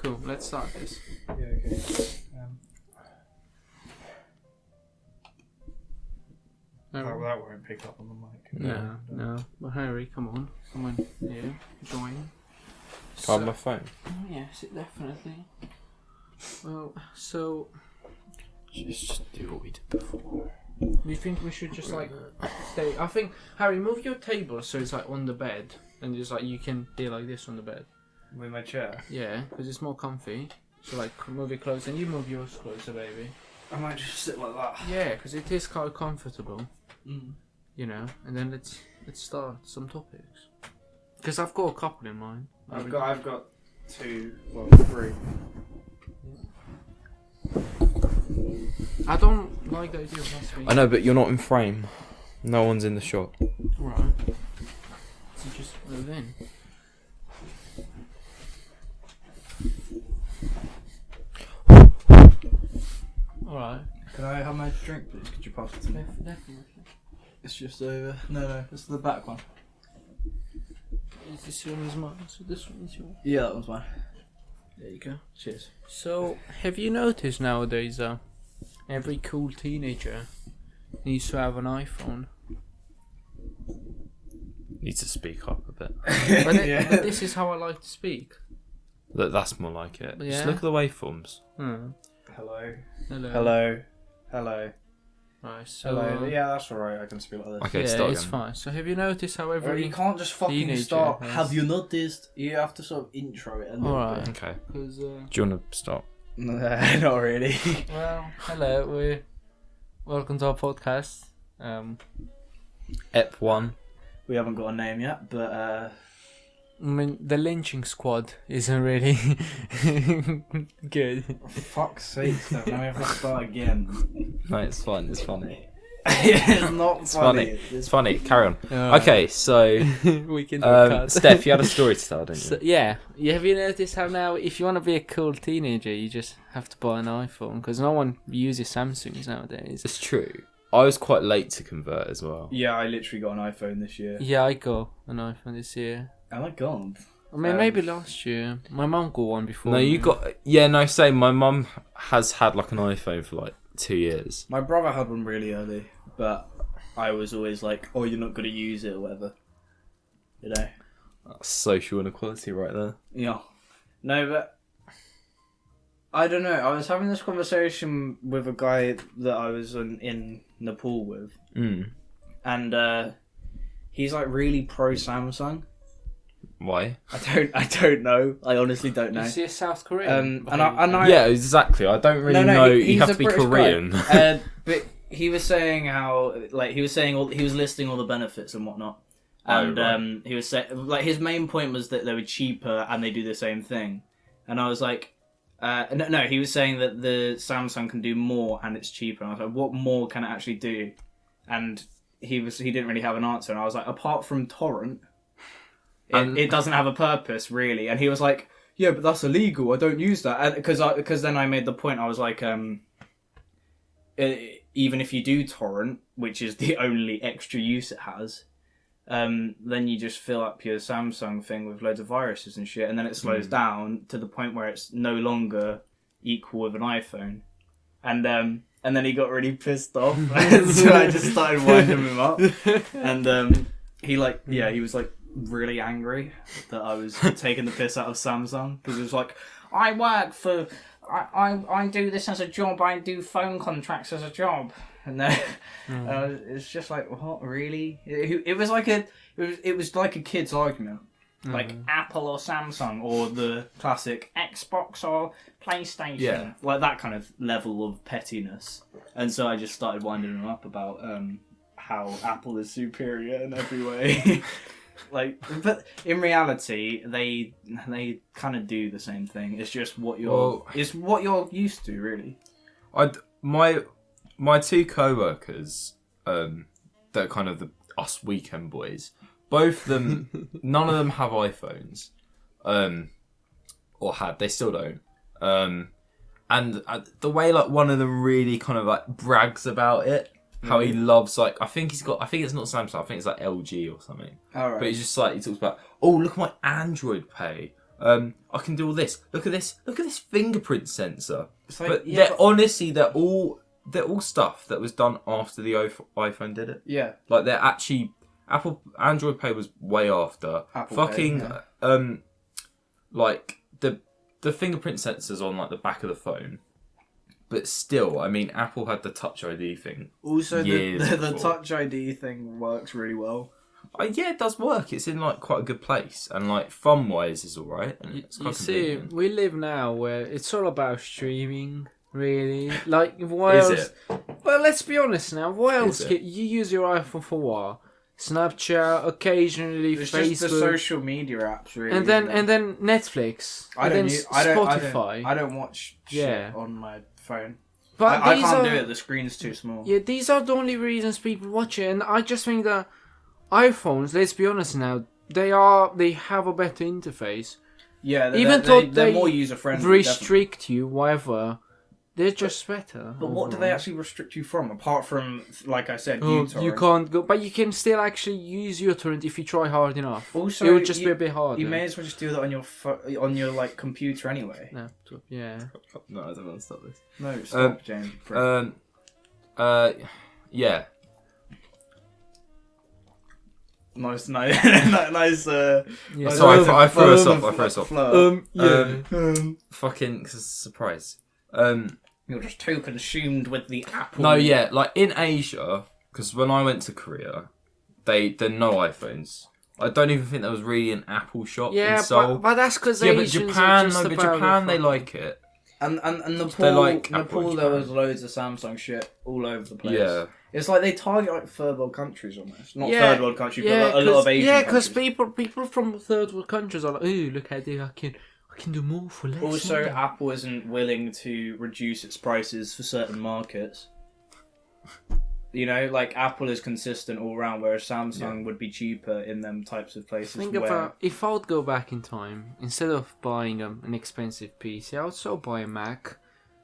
cool. Let's start this. Yeah, okay. No. That won't pick up on the mic. No. Well, Harry, come on. Yeah, join. Try my phone. Oh, yes, it definitely. Well, so... Just do what we did before. Do you think we should just, stay... I think, Harry, move your table so it's, on the bed. And just, you can be like this on the bed. With my chair? Yeah, because it's more comfy. So, move it closer. And you move yours closer, baby. I might just sit like that. Yeah, because it is quite comfortable. Mm. You know, and then let's start some topics. Because I've got a couple in mind. I've got 2, well, 3. I don't like the idea of us being... I know, but you're not in frame. No one's in the shot. Right. So just move in. Alright. Can I have my drink, please? Could you pass it to me? Definitely. It's just over. No, it's the back one. Is this one is mine? So this one is yours? Yeah, that one's mine. There you go. Cheers. So, have you noticed nowadays every cool teenager needs to have an iPhone? Need to speak up a bit. But this is how I like to speak. That's more like it. Yeah. Just look at the waveforms. Hello. Hello. Hello. Right, so... Hello. Yeah, that's alright. I can speak like this. Okay, yeah, start it's again. fine. So have you noticed how every... You can't just fucking teenager start. has- Have you noticed? You have to sort of intro it a little Alright. bit. Okay. Because, Do you want to start? Not really. well, hello. Welcome to our podcast. Ep 1. We haven't got a name yet, but I mean, the lynching squad isn't really good. for fuck's sake, Steph, now we have to start again. No, it's fine. It's funny. It's not It's funny. funny. It's funny. Carry on. Alright. Okay, so We can do a cut. Steph, you had a story to tell, didn't you? So, yeah. Have you noticed how now, if you want to be a cool teenager, you just have to buy an iPhone? Because no one uses Samsungs nowadays. It's true. I was quite late to convert as well. Yeah, I literally got an iPhone this year. Yeah, I got an iPhone this year. Oh my god. I mean, maybe last year. My mum got one before. No, you got... Yeah, no, same. My mum has had an iPhone for 2 years. My brother had one really early, but I was always like, oh, you're not going to use it or whatever. You know? That's social inequality right there. Yeah. No, but... I don't know. I was having this conversation with a guy that I was in Nepal with. Mm. And he's really pro Samsung. Why? I don't know. I honestly don't know. You see a South Korean? And I Yeah, exactly. I don't really know. You have to be British Korean. guy. But he was saying how he was listing all the benefits and whatnot. And right. he was saying his main point was that they were cheaper and they do the same thing. And I was like, no, he was saying that the Samsung can do more and it's cheaper. And I was like, what more can it actually do? And he didn't really have an answer. And I was like, apart from torrent, it doesn't have a purpose really. And he was like, yeah, but that's illegal. I don't use that. Because then I made the point. I was like, even if you do torrent, which is the only extra use it has, then you just fill up your Samsung thing with loads of viruses and shit, and then it slows down to the point where it's no longer equal with an iPhone. And then he got really pissed off, and so I just started winding him up. And he was really angry that I was taking the piss out of Samsung, because he was like, I work for... I do this as a job. I do phone contracts as a job, and then it's just like, what, really? It was like a kid's argument, like Apple or Samsung or the classic Xbox or PlayStation, like that kind of level of pettiness. And so I just started winding him up about how Apple is superior in every way. But in reality, they kind of do the same thing. It's just what you're used to, really. My two co-workers, they're kind of us weekend boys. Both of them, none of them have iPhones, or had. They still don't. And the way one of them really kind of brags about it. How he loves, I think it's not Samsung, I think it's LG or something. All right. But he's just he talks about, oh, look at my Android Pay. I can do all this. Look at this fingerprint sensor. It's like, But yeah, they're all stuff that was done after the iPhone did it. yeah. Like they're actually Android Pay was way after. Apple Fucking Pay, like the fingerprint sensors on like the back of the phone. But still, I mean, Apple had the Touch ID thing. Also, years the before. Touch ID thing works really well. Yeah, it does work. It's in like quite a good place, and like fun wise is alright. You see, we live now where it's all about streaming. Really, like what Is else? it? Well, let's be honest now. What else? Is You use your iPhone for what? Snapchat, occasionally It's Facebook, just the social media apps, really. and then Netflix, and then Spotify. I don't watch shit Yeah. on my phone. But I these can't are, do it. The screen's too small. Yeah, these are the only reasons people watch it, and I just think that iPhones. Let's be honest now. They have a better interface. Yeah, Even though they're they more user friendly. Restrict you, whatever. They're just better. But what do they actually restrict you from? Apart from, like I said, Oh, uTorrent. you can't go, but you can still actually use uTorrent if you try hard enough. Also, it would just be a bit harder. You may as well just do that on your like computer anyway. No, yeah. No, I don't want to stop this. No, stop, James. Yeah. Nice. Nice. Yeah. Sorry, I threw us off. Yeah. Fucking surprise. You're just too consumed with the Apple. No, yeah, like in Asia, because when I went to Korea, there no iPhones. I don't even think there was really an Apple shop Yeah, in Seoul. but that's because Yeah, but Asians Japan, are just no, but about Japan, the they fucking- like it. And They Nepal, like Apple Nepal, in there Japan. was loads of Samsung shit all over the place. Yeah. It's like they target like third world countries almost. Not Yeah, third world countries, yeah, but like a lot of Asian yeah, because countries. people from third world countries are like, ooh, look how I can do more for less. Also, money." Apple isn't willing to reduce its prices for certain markets. You know, like Apple is consistent all around, whereas Samsung would be cheaper in them types of places. Think where... about if I would go back in time, instead of buying an expensive PC, I would still buy a Mac.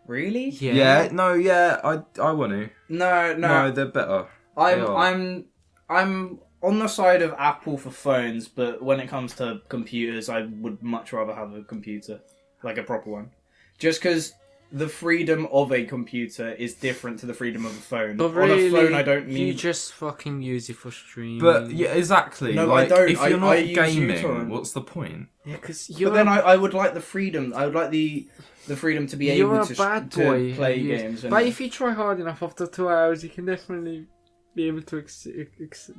Really? Yeah, I want to. No, they're better. I'm on the side of Apple for phones, but when it comes to computers, I would much rather have a computer, like a proper one, just because the freedom of a computer is different to the freedom of a phone. But really, on a phone, I don't You need. just fucking use it for streaming. But yeah, exactly. No, like, I don't. If you're not I use gaming, uTorrent. what's the point? yeah, because But then I would like the freedom. I would like the freedom to be you're able a bad to boy. play Yes. games. And... But if you try hard enough, after 2 hours, you can definitely be able to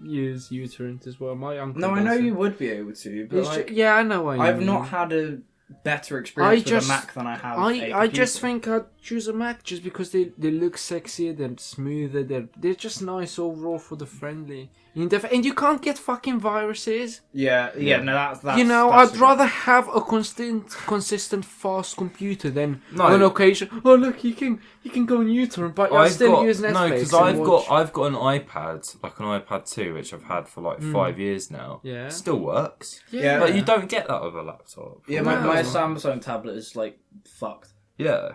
use uTorrent as well. My uncle. No, I does know it. you would be able to, but It's like, yeah, I know what you I've mean. not had a better experience with just- a Mac than I have. I just think I'd choose a Mac just because they look sexier, they're smoother, they're just nice overall for the friendly. And you can't get fucking viruses. yeah. No, that's You know, that's I'd rather have a consistent fast computer than No. on occasion. Oh look, you can go on uTorrent, but I still use Netflix. No, because and watch. I've got an iPad, like an iPad 2, which I've had for like 5 years now. Yeah. Still works. Yeah. But you don't get that with a laptop. Yeah, No. my Samsung tablet is like fucked, Yeah.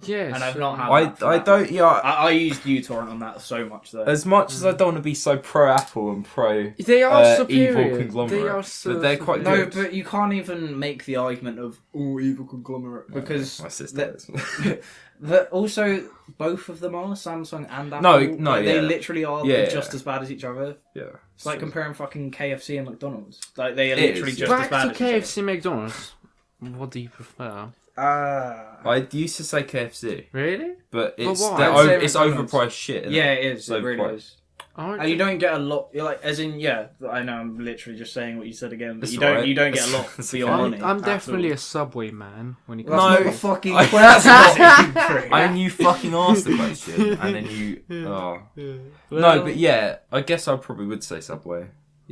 Yes, and I've not had. I that for I that don't. long. Yeah. I used uTorrent on that so much though. As much as I don't want to be so pro Apple and pro They are evil superior. conglomerate, They are so but they're quite superior. No, good. but you can't even make the argument of evil conglomerate because My sister that- is. also both of them are Samsung and Apple. No, Like, they yeah. literally are Yeah, just yeah. as bad as each other. Yeah. It's like comparing fucking KFC and McDonald's. Like they are It literally is, just Back as bad to as each other. KFC, McDonald's. What do you prefer? I used to say KFC, Really? but it's why? they're I'd say it's McDonald's. overpriced shit. Isn't Yeah, it? it is. So It really quite- is. Aren't And you don't get a lot. You're like, as in, yeah. I know. I'm literally just saying what you said again, but That's you don't. alright. You don't get a lot That's for your okay. money. I'm at definitely all. a Subway man when it That's comes No. not the fucking I- question. I mean, you fucking asked the question, and then you. Oh. No, but yeah, I guess I probably would say Subway.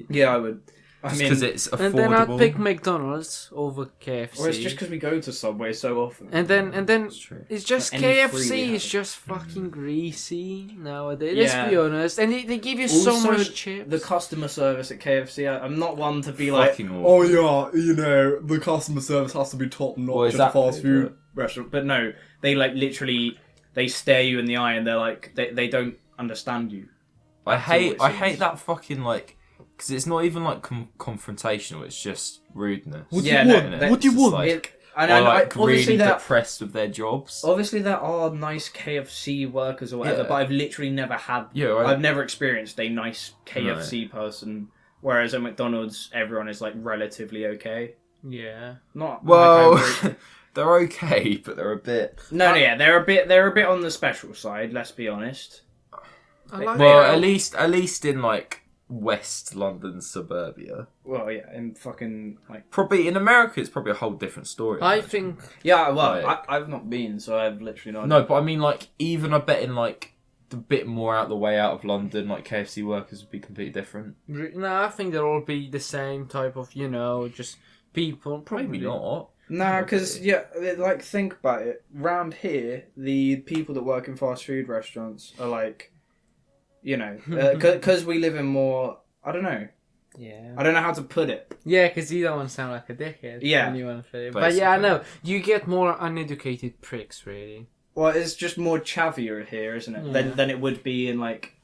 Yeah, I would. I mean, Because it's affordable. And then I'd pick McDonald's over KFC. or it's just because we go to Subway so often. and then That's true. it's just Any free we KFC is have. just fucking greasy nowadays. Yeah. Let's be honest. And they give you so Also, much chips. The customer service at KFC, I'm not one to be Fucking like, awful. oh yeah, you know, the customer service has to be top Well, notch at a exactly, fast food restaurant. But no, they like literally, they stare you in the eye and they're like, they don't understand you. I hate all it seems. that fucking like because it's not even like confrontational. It's just rudeness. What do Yeah, you no, want? that's What do you just want? like- And or like obviously really there, depressed with their jobs. obviously there are nice KFC workers or whatever, Yeah. but I've literally never had. Yeah, right. I've never experienced a nice KFC person. Whereas at McDonald's, everyone is like relatively okay. Yeah. Not Well, like I'm- they're okay, but they're a bit. no, yeah, they're a bit on the special side. Let's be honest. I like Well, it. at least in like West London suburbia. Well, yeah, in fucking like Probably in America, it's probably a whole different story. I imagine. think yeah. Well, Like- I've not been, so I've literally not. No, but I mean, like, even I bet in like the bit more out the way out of London, like KFC workers would be completely different. no, I think they'll all be the same type of, just people. Probably Maybe not. Nah, because like think about it. Round here, the people that work in fast food restaurants are like, because we live in more. I don't know. Yeah. I don't know how to put it. Yeah, because you don't want to sound like a dickhead. Yeah. when you want to fit it. But yeah, I Basically. know. You get more uneducated pricks, really. Well, it's just more chavier here, isn't it? Yeah. Than it would be in like,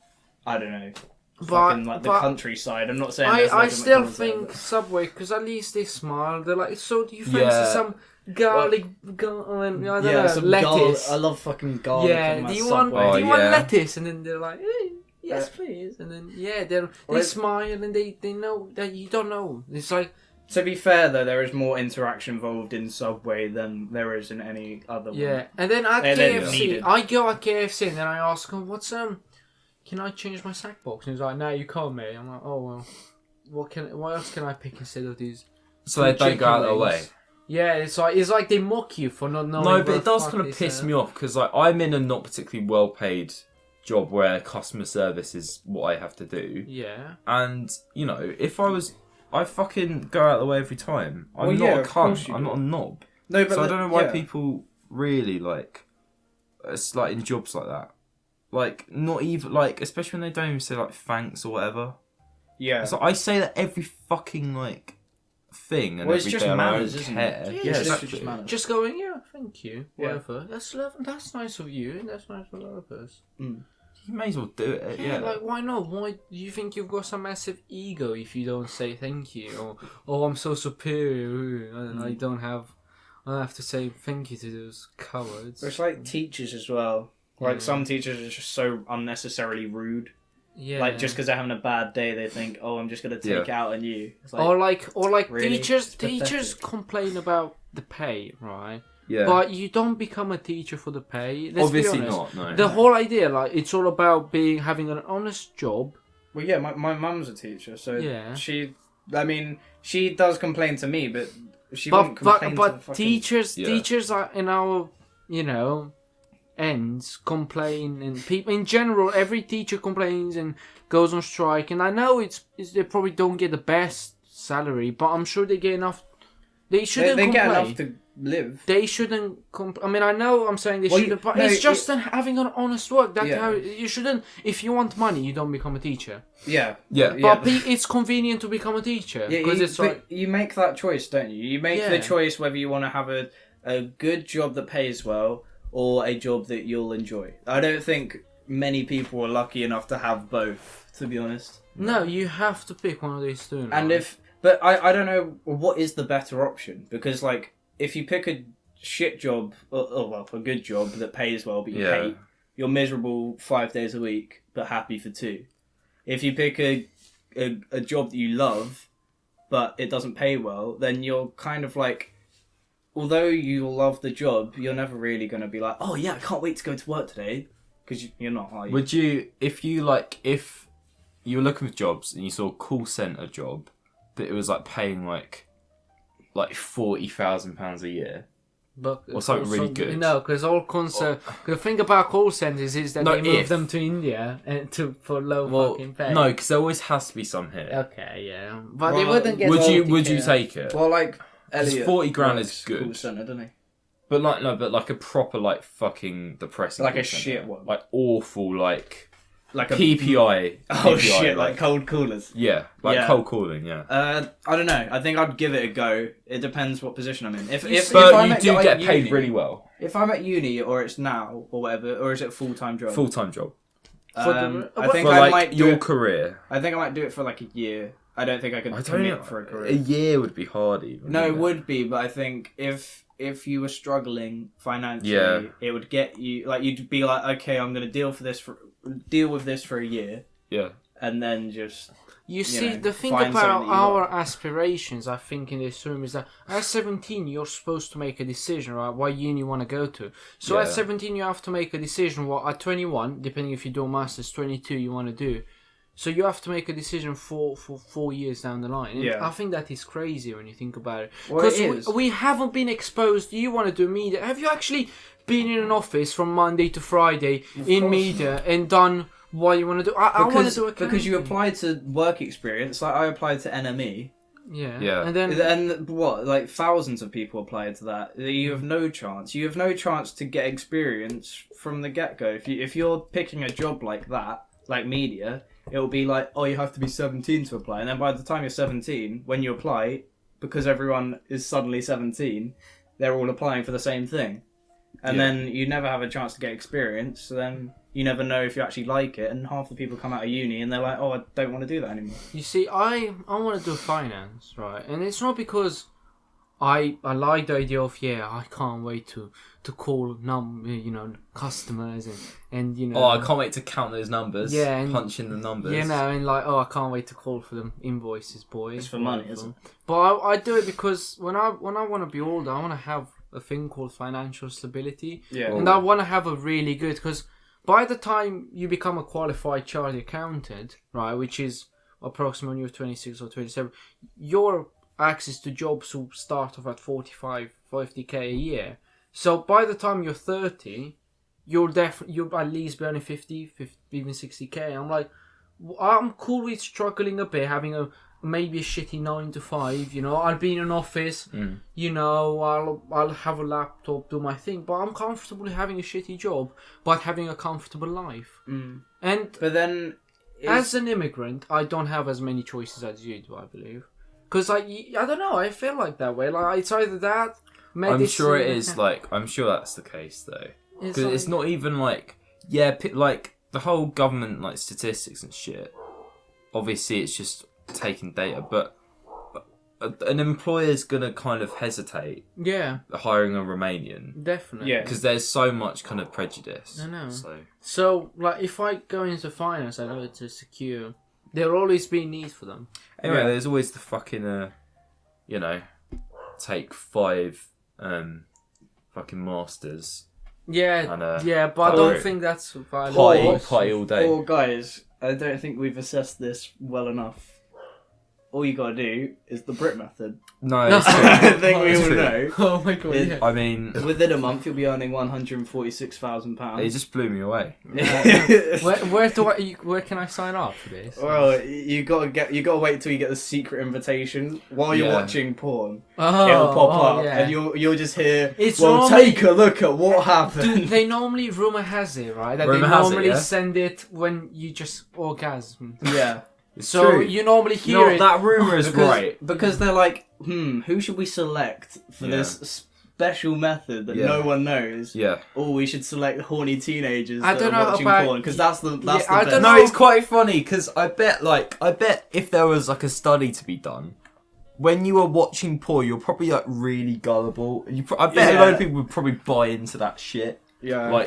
I don't know, But, fucking like the but countryside. I'm not saying. there's I loads of still McDonald's there, think but- Subway, because at least they smile. They're like, so do you fancy Yeah. some garlic, I don't know, some lettuce? I love fucking garlic. Yeah, in my do you want Subway. Oh, do you want yeah. lettuce? And then they're like, yes, Uh, please. And then they Right. smile and they know that you don't know. It's like To be fair, though, there is more interaction involved in Subway than there is in any other one. And then at And then KFC, needed. I go at KFC and then I ask him, "What's Can I change my snack box?" And he's like, "No, you can't, mate." I'm like, "Oh well, what else can I pick instead of these?" So they don't chicken go out of their wings? way. Yeah, it's like they mock you for not knowing. No, what but the it does fuck kind they of piss said. me off because like I'm in a not particularly well paid job where customer service is what I have to do, Yeah. and if I fucking go out of the way every time. I'm Well, not yeah, a of course cunt. you I'm do. not a knob. No, but So I don't know why yeah. people really like. It's like in jobs like that, like not even like especially when they don't even say like thanks or whatever. Yeah. So I say that every fucking like thing and Well, it's every just day and manners, I don't isn't care. it? Yeah, Yeah, it's exactly. just manners. Just going, yeah, thank you, Yeah. whatever. That's nice of you, and that's nice of the other person. You may as well do it. Yeah. Like why not? Why do you think you've got some massive ego if you don't say thank you or oh I'm so superior? Ooh, I don't have to say thank you to those cowards. It's like teachers as well. Like Yeah. some teachers are just so unnecessarily rude. Yeah. Like just because they're having a bad day, they think, "Oh, I'm just gonna take it out on you." It's like, or like really? teachers It's pathetic. complain about the pay, right? Yeah. But you don't become a teacher for the pay. Let's Obviously be honest. not. No. The whole idea, like, it's all about having an honest job. well, yeah, my mum's a teacher, so Yeah. she does complain to me, but she But won't complain to the fucking... teachers are in our ends complain, and people in general, every teacher complains and goes on strike. And I know it's they probably don't get the best salary, but I'm sure they get enough. They shouldn't They complain. get enough to live. They shouldn't. I mean, I know I'm saying they Well, shouldn't, but no, it's just having an honest work. That's Yeah. how you shouldn't. If you want money, you don't become a teacher. Yeah. Yeah. But it's convenient to become a teacher Yeah, because it's like you make that choice, don't you? You make the Yeah. choice whether you want to have a good job that pays well or a job that you'll enjoy. I don't think many people are lucky enough to have both, to be honest. no, you have to pick one of these two. And right? but I don't know what is the better option, because like if you pick a shit job, or a good job that pays well but you Yeah. hate, you're miserable 5 days a week but happy for 2. If you pick a job that you love but it doesn't pay well, then you're kind of like, although you love the job, you're never really going to be like, oh yeah, I can't wait to go to work today, because you're not, are you? Would you, if you were looking for jobs and you saw a call centre job, but it was like paying like £40,000 a year, But or something really good. No, because all the thing about call centers is that No, they move if- them to India and for low well, fucking pay. no, because there always has to be some here. Okay, yeah, but they Well, wouldn't get. Would you 40K. take it? Well, like 'Cause Elliot 40 grand works is good. call centre, doesn't he? But like a proper like fucking depressing, Like a call centre. shit one. like awful like Like a PPI. Oh PPI, shit! Like cold coolers. yeah, like Yeah. cold calling, yeah. I don't know. I think I'd give it a go. It depends what position I'm in. If But I'm you at, do like, get paid uni- really well. If I'm at uni or it's now or whatever, or is it a full-time job? Full time job I For think for I like might do your it. career. I think I might do it for like a year I don't think I could I don't commit know. for a A career. year would be hard even. No, it wouldn't would be, but I think if you were struggling financially, Yeah. it would get you like you'd be like, okay, I'm going to deal with this for a year, Yeah. and then just You see, know, the thing find about something that you our like. aspirations, I think, in this room is that at 17, you're supposed to make a decision, right? What uni you want to go to. So at Yeah. 17, you have to make a decision. What at 21, depending if you do a master's, 22, you want to do. So you have to make a decision for 4 years down the line. And Yeah. I think that is crazy when you think about it. Well, it Because is. we haven't been exposed. You want to do media. Have you actually been in an office from Monday to Friday in course media and done what you want to do? I want to do accounting. because you applied to work experience. Like I applied to NME, Yeah. Yeah. And then... and what like thousands of people applied to that. You have no chance. You have no chance to get experience from the get go. If you're picking a job like that, like media, it will be like, oh, you have to be 17 to apply, and then by the time you're 17, when you apply, because everyone is suddenly 17, they're all applying for the same thing. And Yeah. then you never have a chance to get experience, so then you never know if you actually like it, and half the people come out of uni and they're like, oh, I don't want to do that anymore. You see, I want to do finance, right? And it's not because I like the idea of, I can't wait to call customers and you know. Oh, I can't wait to count those numbers. Yeah, and- punch in the numbers. And like, I can't wait to call for them invoices, boys. It's for money, isn't it? But I do it because when I want to be older, I want to have a thing called financial stability. Yeah. And I want to have a really good, because by the time you become a qualified chartered accountant, right, which is approximately when you're 26 or 27, your access to jobs will start off at 45, 50k a year. So by the time you're 30, you'll at least be earning 50, even 60k. I'm like, I'm cool with struggling a bit, having maybe a shitty 9 to 5. I'll be in an office. I'll have a laptop, do my thing, but I'm comfortable having a shitty job, but having a comfortable life. And But then, as an immigrant, I don't have as many choices as you do, I believe. Because I don't know, I feel like that way. Like, it's either that, medicine... I'm sure it is. I'm sure that's the case though. Because like, it's not even like the whole government statistics and shit. Obviously, it's just taking data, but an employer's gonna kind of hesitate hiring a Romanian. Definitely. Yeah. Because there's so much kind of prejudice. I know. So if I go into finance, I know it's secure. There'll always be a need for them. anyway, there's always the fucking take 5 fucking masters. Yeah, And, but I don't party. think that's valid. Party all day. Or guys, I don't think we've assessed this well enough. All you gotta do is the Brit method. No, No. it's true. I think we It's all true. know. Oh my god, It- I mean, Within a month, you'll be earning it £146,000. just blew me away. Where can I sign up for this? Well, you gotta wait till you get the secret invitation while you're Yeah. watching porn. Oh, It'll pop up, yeah. and you'll just hear. It's well, normally- take a look at what happened. Dude, they normally, rumour has it, right? That Rumour they has it, normally yeah. send it when you just orgasm. Yeah, It's So true. you normally You know hear what, it. that rumour is right. because they're like, who should we select for Yeah. this special method that Yeah. no one knows? Yeah. Oh, we should select horny teenagers I that don't are know watching about- porn because that's the I best. don't No, know. it's quite funny because I bet if there was a study to be done, when you are watching porn, you're probably really gullible. I bet a load of people would probably buy into that shit. Yeah.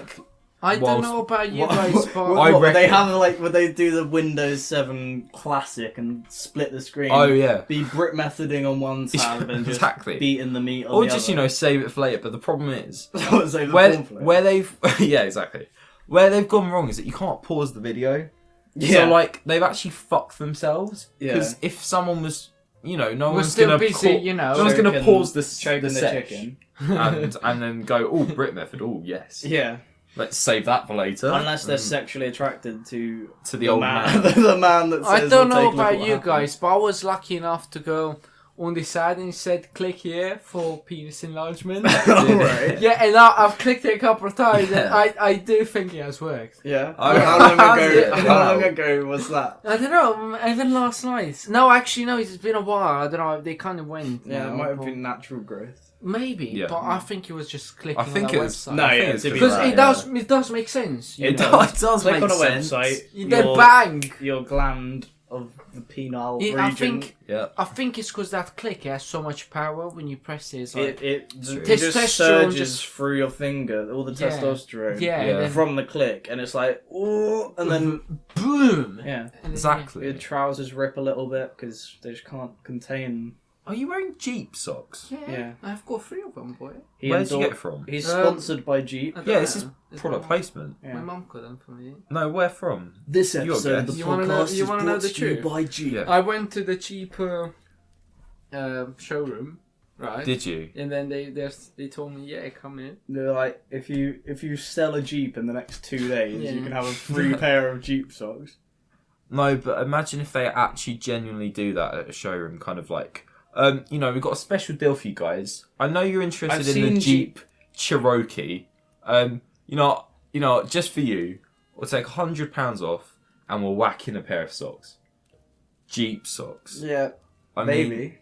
I don't whilst- know about you What- guys, but I would they reckon- have would they do the Windows 7 Classic and split the screen? Oh yeah. Be Brit methoding on one tab and just Exactly. beating the meat on Or the just other. save it for later. But the problem is Save the where cornflakes. where they've yeah exactly where they've gone wrong is that you can't pause the video. Yeah. So they've actually fucked themselves Yeah. because if someone was no we're one's still gonna busy, no one's gonna Choking- pause choking the sesh chicken. and then go Brit method yes Yeah. let's save that for later Unless they're sexually attracted to the old man. the man that says. I don't "Well, know take a look about what you happened." guys, but I was lucky enough to go on the side and it said click here for penis enlargement. Alright. Yeah, and I've clicked it a couple of times and Yeah. I do think it has worked. Yeah. Oh, How long ago? yeah. How Wow. long ago was that? I don't know, even last night. No, actually, no, it's been a while. I don't know, they kind of went. Yeah, now, it might have but- been natural growth. Maybe, Yeah. but I think it was just clicking I think on that it's website. No, I think yeah, it's to be Because right, it does make sense. you it know. does Click make on a sense. website. They your- bang. Your gland of the penile Yeah, region. I think it's because that click has so much power when you press it. It's like, It Testosterone just surges just- through your finger, all the Yeah. testosterone yeah, Yeah. and then from the click, and it's like, oh, and then boom. yeah, And then, Exactly. your trousers rip a little bit because they just can't contain. Are you wearing Jeep socks? Yeah, Yeah. I've got 3 of them, boy. Where did you get it from? He's Um, sponsored by Jeep. I don't Yeah, this know. is It's product my- placement. Yeah. My mum got them for me. No, where from? This Your episode of the guess. You wanna know- podcast you is wanna know brought the to you truth? by Jeep. Yeah. I went to the cheaper showroom, right? Did you? And then they told me, yeah, come in. They're like, if you sell a Jeep in the next 2 days, Yeah. you can have a free pair of Jeep socks. No, but imagine if they actually genuinely do that at a showroom, kind of like, we've got a special deal for you guys. I know you're interested I've in the seen Jeep Cherokee. Just for you, we'll take £100 off and we'll whack in a pair of socks. Jeep socks. Yeah, I mean, maybe.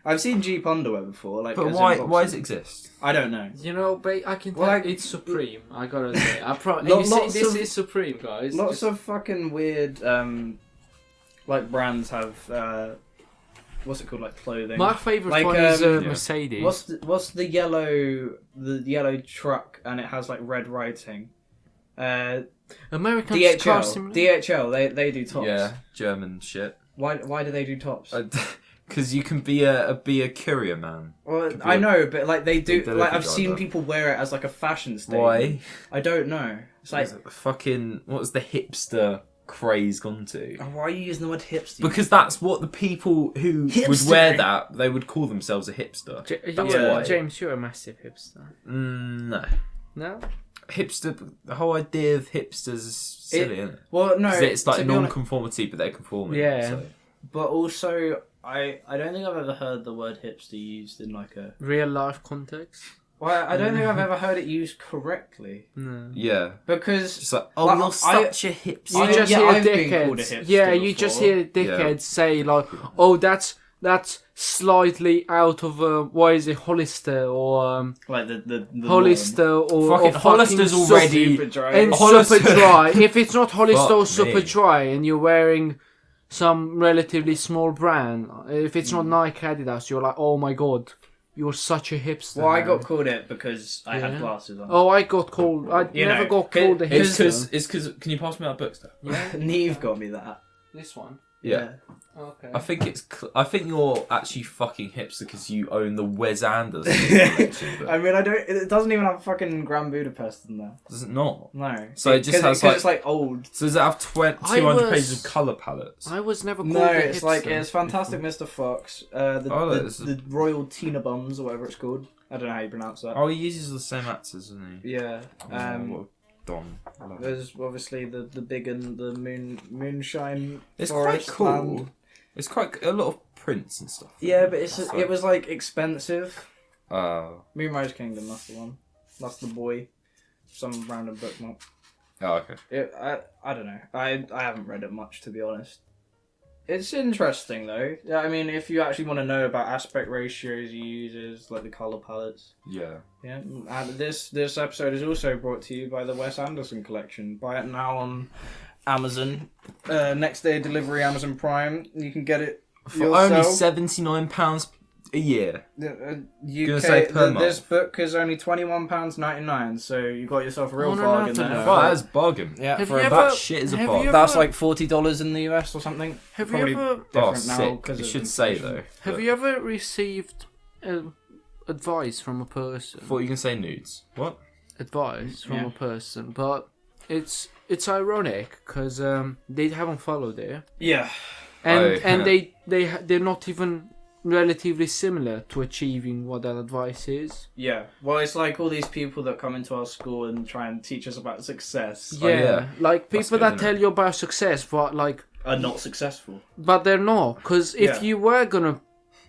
I've seen Jeep underwear before. Like, but as in why boxers. does it exist? I don't know. You know, I can tell Well, it's Supreme. I gotta say, I promise. Lo- You see, lots this of- is Supreme, guys. Lots Just- of fucking weird, like brands have, what's it called, like clothing. My favorite like, one is yeah. Mercedes. What's the yellow truck and it has like red writing? American DHL. Car Simulator. DHL. They do tops. Yeah, German shit. Why do they do tops? Because you can be a courier man. Well, could be I a- know, but like they do. delivery Like I've seen driver. people wear it as like a fashion statement. Why? I don't know. It's like, Fucking, what's the hipster craze gone to? why are you using the word hipster? Because that's what the people who would Hipster. wear that, they would call themselves a hipster. That's Yeah. why. James, you're a massive hipster. No. No? Hipster, the whole idea of hipsters is silly, isn't it? well, no, 'Cause it's like to be honest- non-conformity, but they're conforming. Yeah. So. But also, I don't think I've ever heard the word hipster used in like a. Real life context? Well, I don't think I've ever heard it used correctly No. Yeah. because Just like, oh, Well, you're I- such a hipster. You I- just yeah, hear I've been called a dickheads. hipster Yeah, you just before. hear dickheads say like, "Oh, that's slightly out of what is it, Hollister or like the Hollister or Fucking or Hollister's fucking already- super dry. and Hollister- super dry. If it's not Hollister or Fuck super me. dry, and you're wearing some relatively small brand, if it's not Nike, Adidas, you're like, oh my god, you're such a hipster. Well, I man." got called it because I Yeah. had glasses on. Oh, I got called. I You never know, got called a It's hipster. because. Can you pass me that book, Steph? Yeah, Neve got me that. this one. Yeah. Okay. I think I think you're actually fucking hipster because you own the Wes Anderson collection, but I mean, I don't. It doesn't even have fucking Grand Budapest in there. does it not? No. So it just has, like- it's like old. So does it have 200 pages of colour palettes? I was never called No, a it's like hipster. it's Fantastic Mr. Fox. The Royal Tina Bums or whatever it's called. I don't know how you pronounce that. Oh, he uses the same actors, doesn't he? Yeah. What a Don. I love it. There's obviously the big and the moonshine. It's forest quite cool. land. It's quite a lot of prints and stuff. Yeah, but So- it was like expensive. Oh, Moonrise Kingdom, that's the one. That's the boy. Some random bookmark. okay. I don't know. I haven't read it much, to be honest. It's interesting though. Yeah, I mean, if you actually want to know about aspect ratios he uses, like the color palettes. Yeah. Yeah. And this episode is also brought to you by the Wes Anderson collection. Buy it now on Amazon. Next day delivery, Amazon Prime. You can get it For yourself. only £79 a year. UK, say per month. this book is only £21.99, so you got yourself a real Oh, no, bargain no, there. no. Wow, that's a bargain. Yeah, Have for you about ever- That shit is a have bargain. you that's ever- like $40 in the US or something. Have Probably you ever? different Oh, now sick. because You of should say, inflation. though. Have you ever received advice from a person? I thought you can say nudes. What? Advice from Yeah. a person, but it's ironic because they haven't followed it, Yeah. and Oh, and they're not even relatively similar to achieving what that advice is. Yeah. Well, it's like all these people that come into our school and try and teach us about success Oh, Yeah, yeah. like That's people good, that isn't tell it? you about success, but like, are not successful. but they're not. Because if Yeah. you were gonna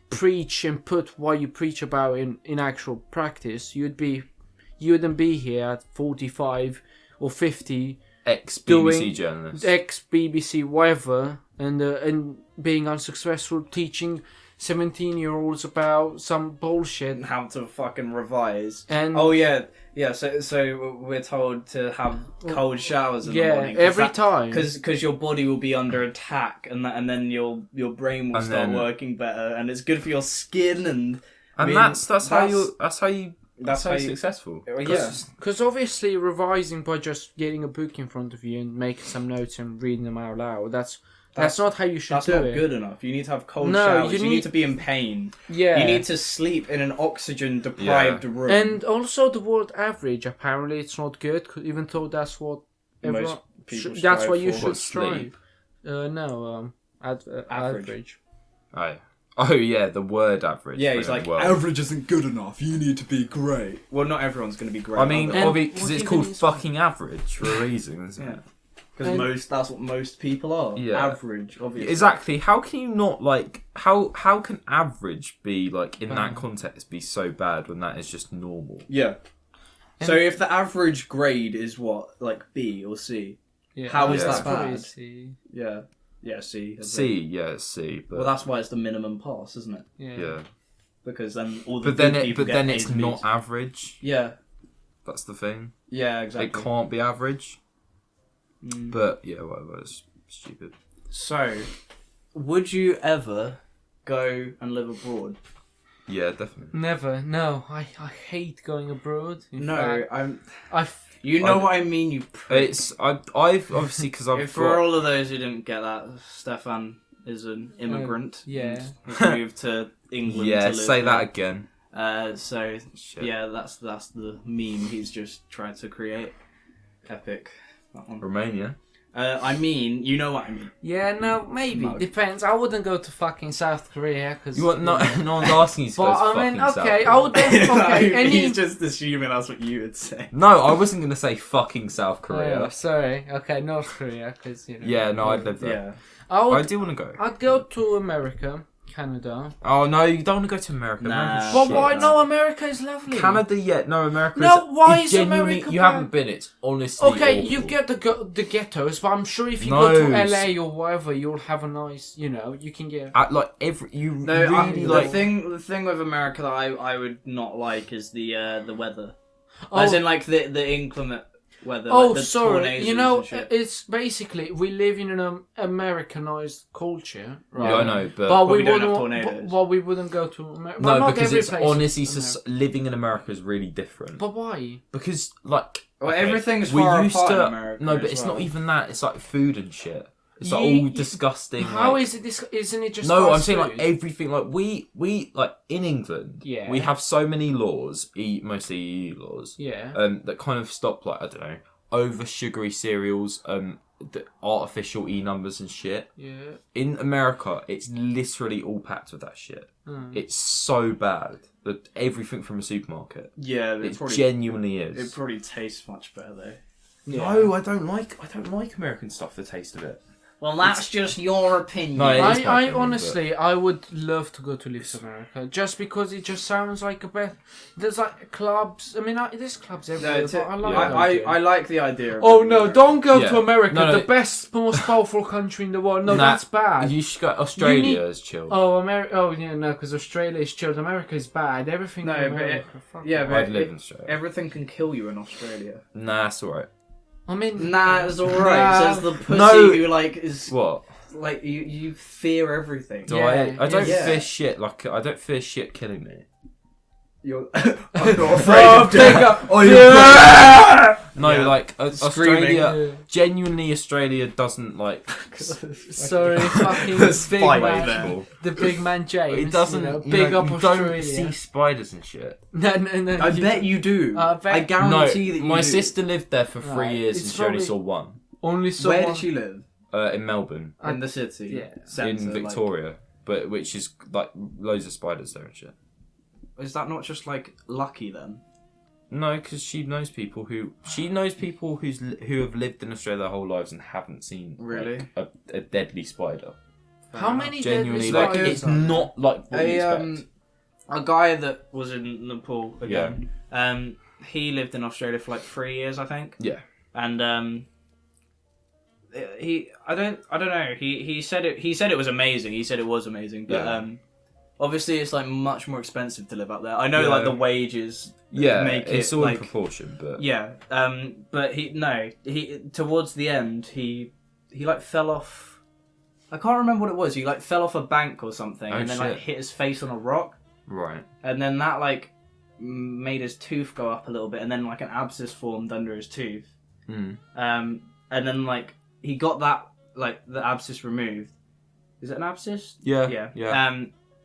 preach and put what you preach about in actual practice, you wouldn't be here at 45 or 50 Ex-BBC Doing- journalist. ex-BBC whatever and being unsuccessful teaching 17-year-olds about some bullshit. And how to fucking revise. And Oh yeah, Yeah, so we're told to have cold showers in the Yeah, morning. every time. Because your body will be under attack, and then your brain will start working better, and it's good for your skin, and that's how you're successful. Yeah, Because obviously revising by just getting a book in front of you and making some notes and reading them out loud, that's not how you should do it. That's not good enough. You need to have cold showers. You need to be in pain. Yeah. You need to sleep in an oxygen-deprived room. And also the word average, apparently it's not good, even though that's what most people that's what you for. should strive. Average. Right. Oh yeah, the word average. Yeah, he's like, average isn't good enough. You need to be great. Well, not everyone's going to be great. I mean, because it's called is- fucking average for a reason, isn't it? Because that's what most people are. Yeah. Average, obviously. Exactly. How can you not like how can average be like in that context be so bad when that is just normal? Yeah. So if the average grade is what, like B or C, how is that bad? C. Yeah. Yeah, C. C. But Well, that's why it's the minimum pass, isn't it? yeah. Because then all the But then good people get it's A's and not B's. average. Yeah. That's the thing. Yeah, exactly. It can't be average. But yeah, whatever. It's stupid. So, would you ever go and live abroad? Yeah, definitely. Never. No, I hate going abroad. In fact, You know what I mean, you prick. I've obviously because I've For all of those who didn't get that, Stefan is an immigrant. yeah. He's moved to England. yeah. to live Say that there. again. So Shit. yeah, that's the meme he's just tried to create. Epic. That one. Romania. I mean, you know what I mean. Yeah, no, maybe. No. Depends. I wouldn't go to fucking South Korea because. You want no one's asking you to go to But I fucking mean, South okay, Korea. I would definitely. Okay, any. He's just assuming that's what you would say. No, I wasn't gonna say fucking South Korea. Oh, sorry. Okay, North Korea, because you know. Yeah, no, I'd live there. Yeah. I do want to go. I'd go to America, Canada. Oh no, you don't want to go to America. Nah. America's But shit. why? no. No, America is lovely. Canada yet? No, America. No, why is genuinely, America you bad? haven't been. It's honestly Okay, awful. you get the ghettos, but I'm sure if you No. go to LA or whatever, you'll have a nice, you can get. Like you No, really like. the thing with America that I would not like is the weather. Oh. As in like the inclement weather. Oh, like the sorry. tornadoes You know, and shit. it's basically we live in an Americanized culture, right? Yeah, I know, but But we we don't have wouldn't. tornadoes. But we wouldn't go to America. no, because it's place honestly is America. living in America is really different. But why? Because like Well, okay, everything's we far used apart to in America no, but as it's well. not even that. It's like food and shit. It's like You- all disgusting. How like, is it? This isn't it just? no, I'm fast saying like food? everything. Like we like in England, Yeah. we have so many laws, mostly EU laws, Yeah. that kind of stop like I don't know over sugary cereals, the artificial numbers and shit. Yeah. In America, it's literally all packed with that shit. It's so bad that everything from a supermarket. Yeah, It genuinely is. It probably tastes much better though. No, I don't like American stuff. The taste of it. Well, that's just your opinion. No, it is my I opinion, honestly, I would love to go to live to America just because it just sounds like a bit. There's like clubs. I mean, there's clubs everywhere. No, but I like. yeah. I like the idea. Of Oh it, no! though. Don't go Yeah. to America, No, the best, most powerful country in the world. No, Nah, that's bad. You should go. Australia need- is chill. Oh, America! Oh, yeah, no, because Australia is chilled. America is bad. Everything. No, in but America, fuck yeah, off. but I'd live in Australia. everything can kill you in Australia. Nah, it's alright. I mean, Nah, it's alright. Nah. Says the pussy No. who like is What? like you fear everything. Do Yeah, I don't yeah. fear shit. Like I don't fear shit killing me. You're I'm not afraid Oh, of death. Oh, Yeah. No, Yeah. like Screaming. Australia. Genuinely, Australia doesn't like. sorry, fucking The big spider man, there. the big man James. It doesn't. You know, you big know, up you Australia. don't see spiders and shit. No. I bet you do. I bet- I guarantee no, that you my do. sister lived there for 3 Right, years it's and she only probably- saw one. only so. Where did she live? In Melbourne, In the city. Yeah. Centre, in Victoria, but which is like loads of spiders there and shit. Like, is that not just like lucky then? No, because she knows people who who have lived in Australia their whole lives and haven't seen Really? like, a deadly spider. How many Genuinely, deadly like spiders it's are there? not like what you expect. A guy that was in Nepal again. He lived in Australia for like 3 years, I think. Yeah. And I don't know. He said it was amazing. He said it was amazing, but Yeah. obviously it's like much more expensive to live out there. I know Yeah. like the wages Yeah, make it's it all like in proportion, but yeah. But he towards the end he like fell off. I can't remember what it was. He like fell off a bank or something, Oh, and then like shit. hit his face on a rock, right. and then that like made his tooth go up a little bit, and then like an abscess formed under his tooth. Mm. And then like he got that like the abscess removed. Is it an abscess? Yeah, Yeah. yeah.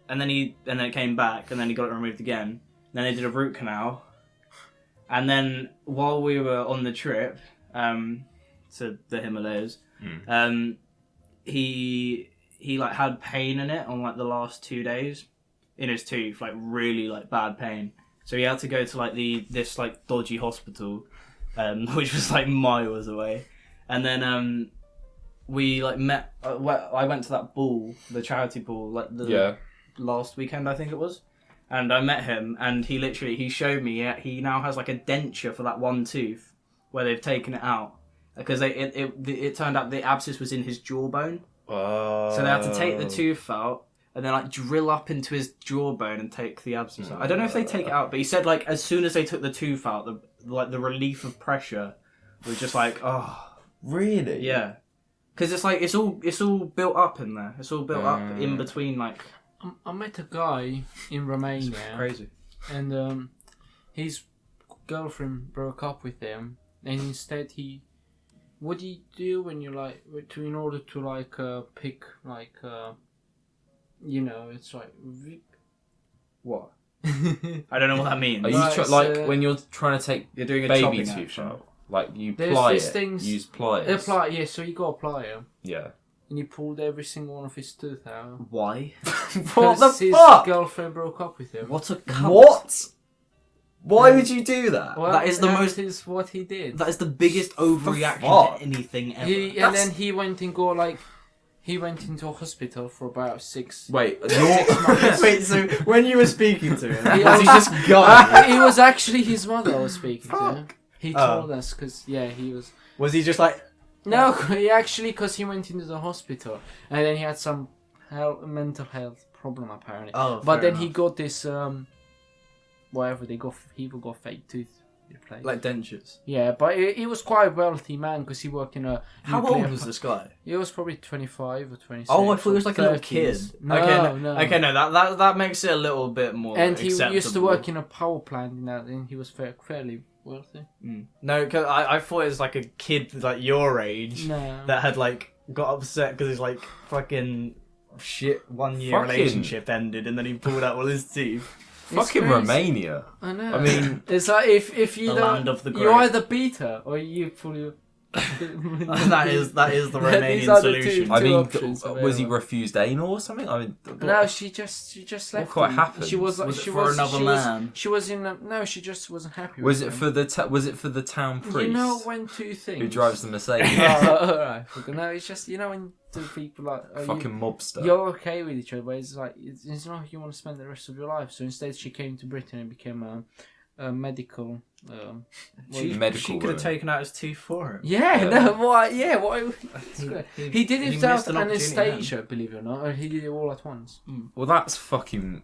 And then it came back, and then he got it removed again. Then they did a root canal, and then while we were on the trip to the Himalayas, he like had pain in it on like the last 2 days in his tooth, like really like bad pain. So he had to go to like this like dodgy hospital, which was like miles away. And then we like met. I went to that ball, the charity ball, like the last weekend I think it was. And I met him, and he showed me. He now has like a denture for that one tooth where they've taken it out because it turned out the abscess was in his jawbone. Oh. So they had to take the tooth out and then like drill up into his jawbone and take the abscess out. I don't know if they take it out, but he said like as soon as they took the tooth out, the relief of pressure was just like, oh, Really? yeah, because it's like it's all built up in there. It's all built up in between like. I met a guy in Romania, Crazy. and his girlfriend broke up with him, and instead what do you do when you like in order to like pick like it's like What? I don't know what that means. Are you Right, so- when you're trying to take You're doing a baby chopping tooth action. out? Like you There's ply these it, things- use pliers. so you got a plier, Yeah. and he pulled every single one of his tooth out. Why? What the Because his fuck? girlfriend broke up with him. What a cunt. What? Why would you do that? Well, That is the that most- is what he did. That is the biggest overreaction fuck? to anything ever. And then he went into a hospital for about 6. Wait, Wait, so when you were speaking to him, He was he was- just gone? It was actually his mother I was speaking to. Fuck. He Oh. told us because he was. Was he just like... No, he actually because he went into the hospital and then he had some mental health problem apparently. Oh, but fair then he enough. got this whatever he got fake tooth replaced. Like dentures. Yeah, but he was quite a wealthy man because he worked in a. How nuclear old was this guy? He was probably 25 or 26. Oh, I thought he was like a little 30s. kid. No, okay, no. Okay, no, that makes it a little bit more And he used to acceptable. work in a power plant in that, and he was fairly wealthy. No, because I thought it was like a kid like your age No. that had like got upset because his like fucking shit 1 year Fucking- relationship ended and then he pulled out all his teeth. fucking crazy. Romania. I know. I mean, it's like if you The don't, land of the you great. either beat her or you pull your. that is the These Romanian are the solution. two- I mean, options was he available. refused anal or something? I mean, No, she just left. quite him. happened? She was like Was it she for was another she man? Was, she was in. No, she just wasn't happy. was with it him. for the was it for the town priest You know when two things. who drives the Mercedes? Alright. No, it's just when two people like Fucking mobster. you're okay with each other, but it's like it's not how you want to spend the rest of your life. So instead, she came to Britain and became a medical. She Medical could have woman. taken out his teeth for him. Yeah, Yeah. no, why? Yeah, why? He did it he without missed an opportunity then. anesthesia, believe it or not. Or he did it all at once. Well, that's fucking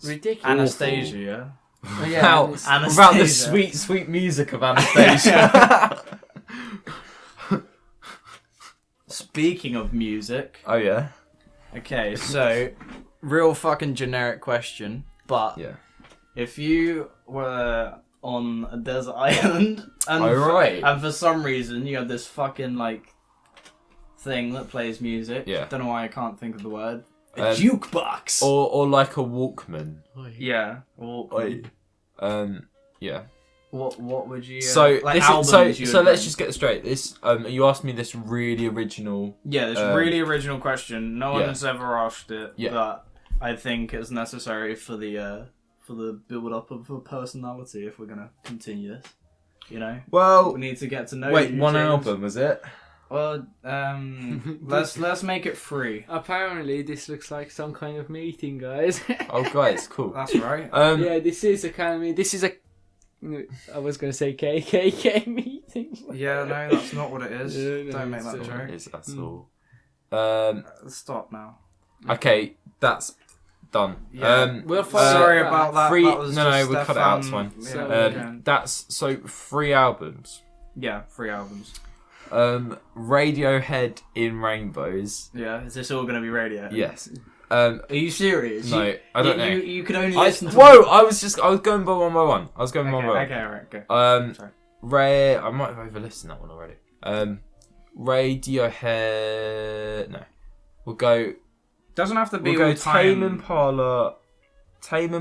Ridiculous. Anastasia, yeah. Oh, yeah, How- and it's- Anastasia. about the sweet music of Anastasia. Speaking of music, Oh yeah. okay, so real fucking generic question, but Yeah. if you were on a desert island and Alright. and for some reason you had this fucking like thing that plays music, Yeah. don't know why I can't think of the word, a Um, jukebox. Or like a Walkman. Yeah. Well, Yeah. what would you? So like this albums is, you so would let's name? just get straight. This you asked me this really original. Yeah, this really original question. No one yeah. has ever asked it, Yeah. but I think it's necessary for the build up of a personality if we're gonna continue this. You know, Well, we need to get to know. wait, you, one James. album was it? Well, let's make it 3. Apparently, this looks like some kind of meeting, guys. Oh, guys, cool. That's right. Yeah, this is a kind of meeting. This is a. I was gonna say KKK meeting. Yeah, no, that's not what it is. Yeah, no, Don't make it's that still- joke. Is that all? Stop now. Okay, that's done. Yeah. We'll find Sorry out. about that. Three. that was No, just we'll cut it out. It's fine. Yeah, So, okay. That's so 3 albums. Yeah, 3 albums. Radiohead in Rainbows. Yeah, is this all going to be radio? Yes. Are you serious? No, I don't know. You could only listen to... Whoa! I was going by one by one. I was going Okay, one by one. okay, alright, go. Sorry. I might have over-listened that one already. Radiohead. No, we'll go. Doesn't have to be We'll all go time. Tame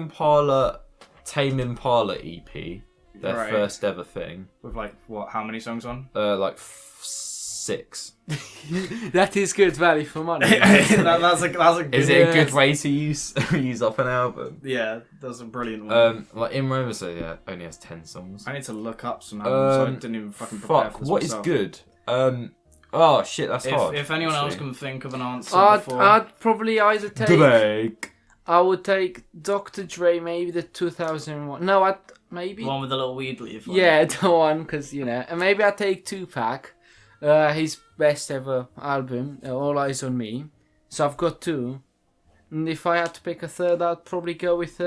Impala EP. Their Right. first ever thing. With like, what, how many songs on? Like 6. That is good value for money. that's a good... Is it a good Yes. way to use up an album? Yeah, that's a brilliant one. Like in Roma, so yeah, only has 10 songs. I need to look up some albums. I didn't even fucking prepare for Fuck, this what is myself. good? Oh shit, that's hard. If anyone else actually. can think of an answer before... I'd probably either take. Drake. I would take Dr. Dre, maybe the 2001. No, I'd maybe. The one with the little weed leaf on it. Yeah, the one, because and maybe I'd take Tupac, his best ever album, All Eyes on Me. So I've got 2, and if I had to pick a third, I'd probably go with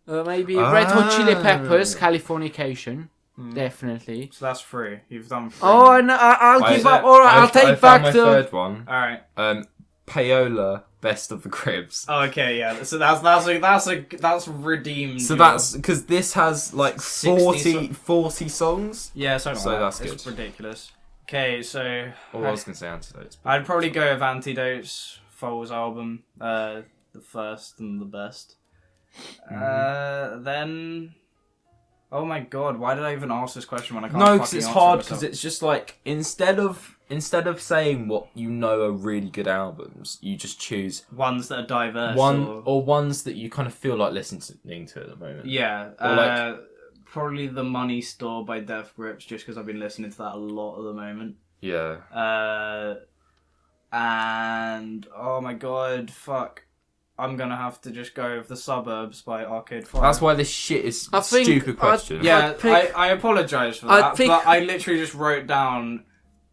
maybe Red Hot Chili Peppers, Californication, definitely. So that's 3. You've done 3. Oh, no, I'll give up. All right, I'll I take found back my the. third one. Alright. Payola, Best of the Cribs. Oh, okay, yeah. So that's redeemed. So your- that's because this has like 60 40 songs. Yeah, so that's It's good. ridiculous. Okay, so Or I was gonna say Antidotes. but- I'd probably go with Antidotes, Foal's album, the first and the best. Then, oh my god, why did I even ask this question when I can't? No, fucking because it's answer hard. myself? Because it's just like instead of saying what you know are really good albums, you just choose ones that are diverse. or ones that you kind of feel like listening to at the moment. Yeah, Or like- probably The Money Store by Death Grips, just because I've been listening to that a lot at the moment. Yeah. And oh my god, fuck. I'm gonna have to just go with The Suburbs by Arcade Fire. That's why this shit is I think stupid I'd- question. Yeah, I'd pick- I apologise for I'd that, pick- but I literally just wrote down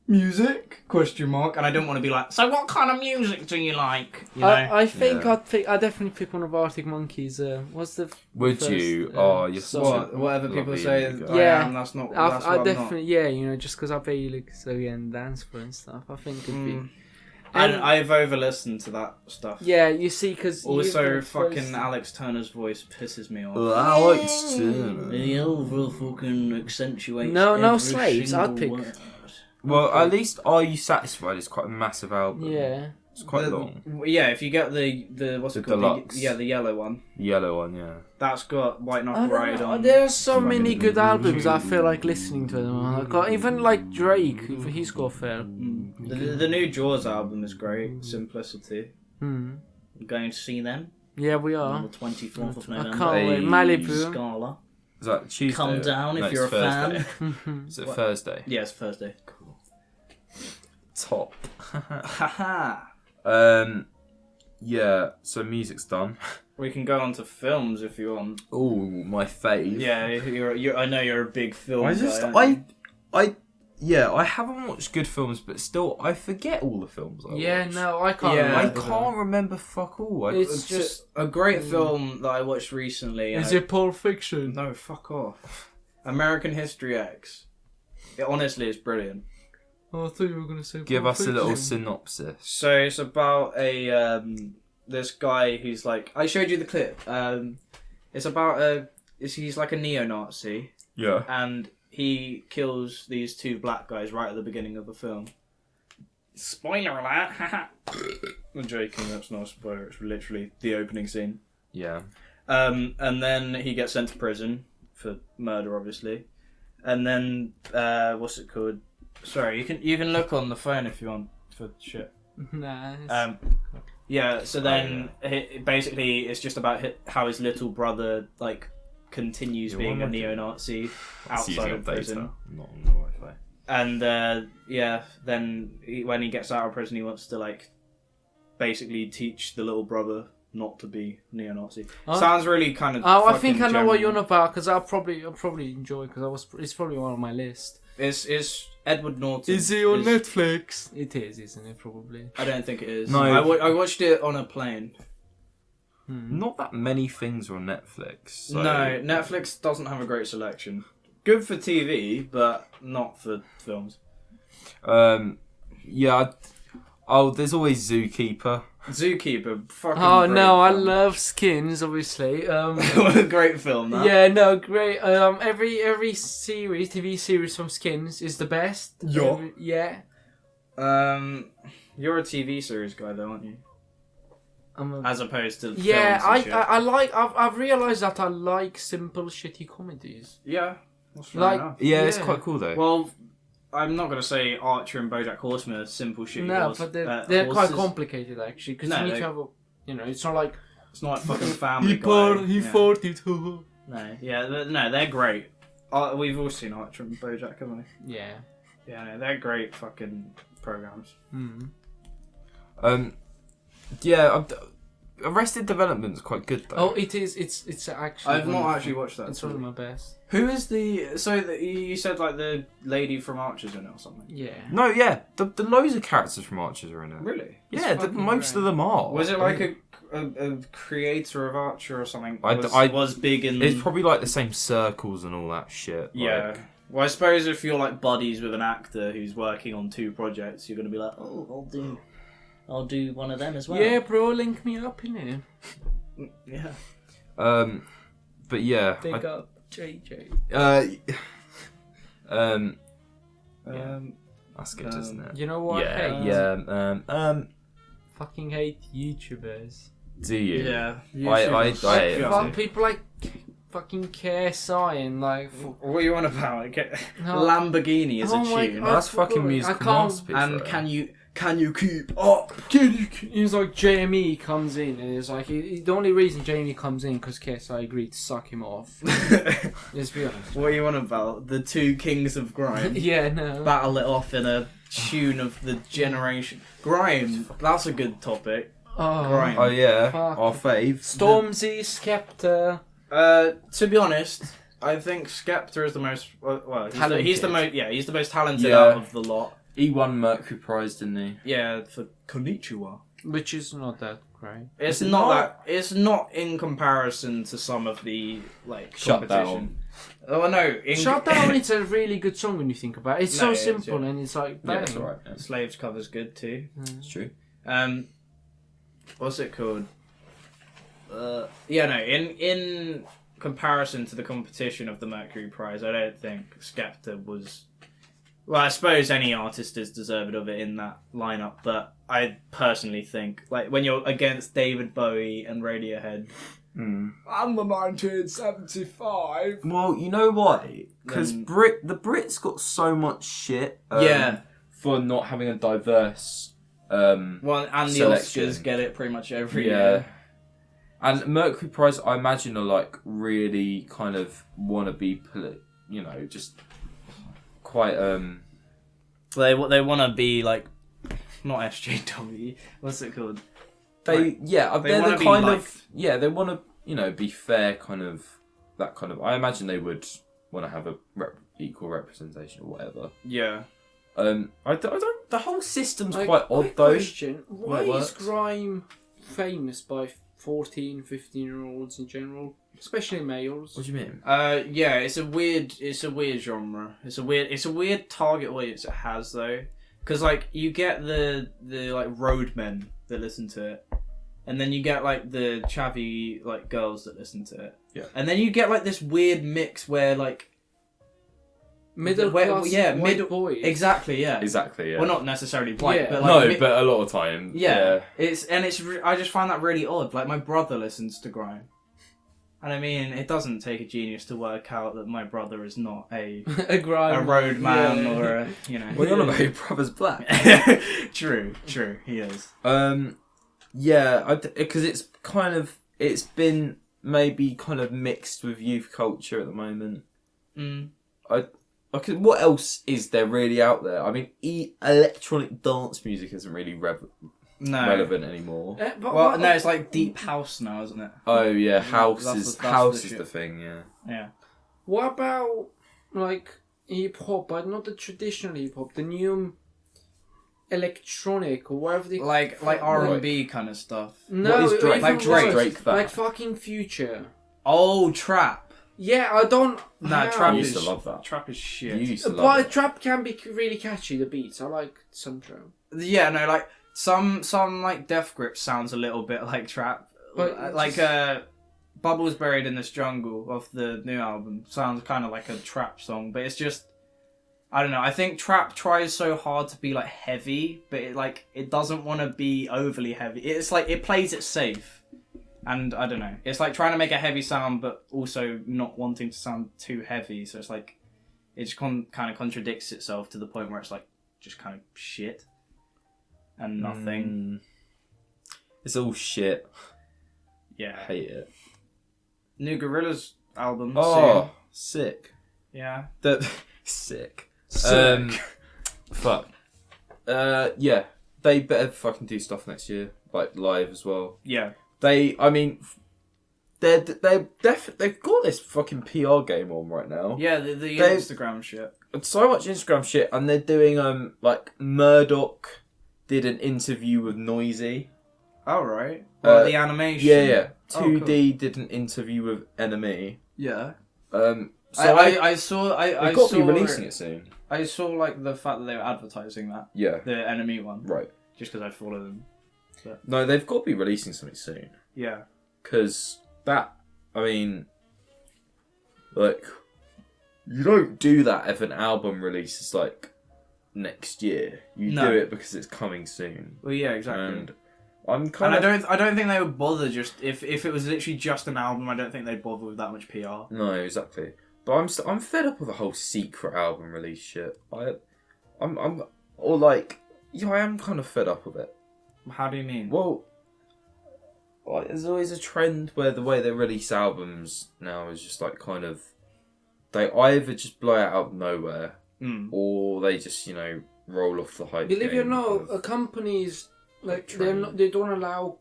music ? And I didn't want to be like, so what kind of music do you like? You know? I think Yeah. I'd definitely pick one of Arctic Monkeys. What's the Would first, you? Oh, you're song? such a what, whatever people lovely say, guy. Yeah. I am. That's not. I That's what I'm definitely just because I bet you look so and dance for and stuff. I think it'd not. be. And And- I've over listened to that stuff. Yeah, you see, because Also, fucking Alex Turner's voice pisses me off. Alex Turner. The over fucking accentuates. No every slaves, I'd single pick- word. Well, at least Are You Satisfied is quite a massive album. Yeah. It's quite The- long. Yeah, if you get the what's it The called? deluxe. The yellow one. Yellow one, yeah. That's got White I Knuckle don't Ride know. on. There are so Right. many good albums. I feel like listening to them. Like, even like Drake, he's got fair. The new Jaws album is great. Simplicity. Hmm. I'm going to see them Yeah, we on are. the 24th of I November. can't wait. Hey. Malibu. Scala. Is that Tuesday? Come down No, if it's you're a Thursday. fan. Is it What? Thursday? Yeah, it's Thursday. Top. Haha. Yeah, so music's done. We can go on to films if you want. Oh, my fave. Yeah, you're. I know you're a big film I guy. just, aren't you? I haven't watched good films, but still, I forget all the films I Yeah, watched. no, I can't. Yeah. I remember can't remember fuck all. It's just- a great film that I watched recently. that. and Is I- it Pulp Fiction? No, fuck off. American History X. Honestly, it's brilliant. Oh, I thought you were gonna say. Give Pulp us a little Fiction. synopsis. So it's about a this guy who's like, I showed you the clip. It's about he's like a neo-Nazi, Yeah. and he kills these 2 black guys right at the beginning of the film. Spoiler alert! Haha. I'm joking. That's not a spoiler. It's literally the opening scene. Yeah. And then he gets sent to prison for murder, obviously. And then what's it called? Sorry, you can look on the phone if you want for shit. Nah. it's- Yeah. So then, basically, it's just about how his little brother like continues Yeah, being what a am I doing? neo-Nazi It's outside using of prison. data, not on the Wi-Fi. And then when he gets out of prison, he wants to like basically teach the little brother not to be neo-Nazi. Oh. Sounds really kind of. Oh, I think I fucking know what you're general. on about because I'll probably enjoy because it's probably one on my list. It's Edward Norton. Netflix? It is, isn't it? Probably. I don't think it is. No. I watched it on a plane. Not that many things are on Netflix. So... No, Netflix doesn't have a great selection. Good for TV, but not for films. Yeah. There's always Zookeeper. Zookeeper, fucking Oh great no, I film. love Skins, obviously. What a great film, that. Yeah, no, great. Every series, TV series from Skins is the best. Yeah. Yeah. You're a TV series guy, though, aren't you? As opposed to Yeah, films and shit. I like. I've realised that I like simple, shitty comedies. Yeah, that's fair Like- enough. Yeah, it's Yeah. quite cool though. Well, I'm not going to say Archer and BoJack Horseman are simple shit. No, but they're quite complicated actually, because No, you need they- to have a. It's not like It's not like fucking Family Guy. he yeah. fought it. No, yeah, they're great. We've all seen Archer and BoJack, haven't we? Yeah. Yeah, no, they're great fucking programs. Yeah, Arrested Development's quite good though. Oh, it is. It's actually. I've not wonderful. actually watched that. It's one of my best. Who is the? So you said like the lady from Archer's in it or something? Yeah. No, yeah, the loads of characters from Archers are in it. Really? Yeah, fucking most great. of them are. Was it like a creator of Archer or something? I- Was big in. It's probably like the same circles and all that shit. Yeah. like- Well, I suppose if you're like buddies with an actor who's working on 2 projects, you're gonna be like, oh, I'll do one of them as well. Yeah, bro, link me up in it. Yeah. But yeah. Big up JJ. That's good, isn't it? You know what? I Yeah, hate? yeah. Fucking hate YouTubers. Do you? Yeah. I Yeah. Fuck people like fucking KSI and like. What are you on about? No. Lamborghini is Oh a my tune. God. That's fucking I musical can't- masterpiece. And right? can you keep up? It's like JME comes in and it's like the only reason JME comes in because KSI agreed to suck him off. Let's be honest. What are you on about? The 2 kings of grime Yeah, no. battle it off in a tune of the generation. Grime. That's a good topic. Oh. Grime. Oh yeah, Fuck. our fave. Stormzy, Skepta. To be honest, I think Skepta is the most he's the most he's the most talented Yeah. out of the lot. He won Mercury Prize, didn't he? Yeah, for Konnichiwa. Which is not that great. It's it not not? that. It's not in comparison to some of the like Shut competition. Oh no! Shut Down, it's a really good song when you think about it. It's No, so it is, simple yeah. and it's like Yeah, bang. it's alright. Yeah. Slaves covers good too. It's true. What's it called? Yeah, no. In comparison to the competition of the Mercury Prize, I don't think Skepta was. Well, I suppose any artist is deserving of it in that lineup, but I personally think like when you're against David Bowie and Radiohead. I'm the 1975. Well, you know why? Because Then- the Brits got so much shit. Yeah. For not having a diverse. Well, and the Selection. Oscars get it pretty much every Yeah. year. And Mercury Prize, I imagine, are like really kind of want to be, just quite. They want to be like, not SJW. What's it called? They're wanna the be kind liked. of they want to be fair, kind of that kind of. I imagine they would want to have a equal representation or whatever. Yeah. I don't. The whole system's Like, quite my odd though. question, why it is works. grime famous by 14, 15-year-olds in general? Especially males. What do you mean? Yeah, it's a weird genre. It's a weird target audience it has though, because like you get the like roadmen that listen to it, and then you get like the chavvy like girls that listen to it. Yeah. And then you get like this weird mix where like Middle where- class yeah, white middle- boys. exactly, yeah. Exactly. Yeah. Well, not necessarily white, Yeah. but like no, but a lot of time. yeah. I just find that really odd. Like my brother listens to grime. And I mean, it doesn't take a genius to work out that my brother is not a a grime. road man Yeah. or a, Well, you're on about your brother's black. True, he is. Yeah, because it's been maybe kind of mixed with youth culture at the moment. What else is there really out there? I mean, electronic dance music isn't really No. relevant anymore. Well, no, it's like deep house now, isn't it? Oh yeah, That's house the is shit. the thing. Yeah. Yeah. What about like hip hop, but not the traditional hip hop, the new electronic or whatever they like R&B kind of stuff. No, What is Drake? even Like Drake. worse. Drake that? Like fucking Future. Oh, trap. Yeah, I don't. Nah, how? trap I is used to love that. Trap is shit. You used to love But it. trap can be really catchy. The beats, I like some trap. Yeah, no, like some like Death Grip sounds a little bit like trap. But Like Bubbles Buried in This Jungle off the new album sounds kind of like a trap song, but it's just, I don't know. I think trap tries so hard to be like heavy, but it doesn't want to be overly heavy. It's like it plays it safe, and I don't know. It's like trying to make a heavy sound, but also not wanting to sound too heavy. So it's like it just kind of contradicts itself to the point where it's like just kind of shit and nothing. It's all shit. Yeah. Hate it. New Gorillaz album. Oh, sick. soon. Yeah. Sick. Sick. Fuck. Yeah. They better fucking do stuff next year, like live as well. Yeah. I mean, they've got this fucking PR game on right now. Yeah, the They- Instagram shit. So much Instagram shit, and they're doing like Murdoch did an interview with Noisy. Oh, right. The animation. Yeah. Oh, 2D did an interview with Enemy. Yeah. So I saw. they've I got saw, to be releasing it soon. I saw like the fact that they were advertising that Yeah. the Enemy one, Right. just because I follow them. No, they've got to be releasing something soon. Yeah. Because that, I mean, like, you don't do that if an album releases like next year. You No. do it because it's coming soon. Well, yeah, exactly. And I'm And kind of I don't think they would bother just if it was literally just an album. I don't think they'd bother with that much PR. no, exactly. But I'm fed up with the whole secret album release shit. I'm or like, yeah, I am kind of fed up with it. How do you mean? Well, like, there's always a trend where the way they release albums now is just like kind of, they either just blow it out of nowhere Mm. or they just, roll off the hype. Believe it or game not, of- companies like train. they don't allow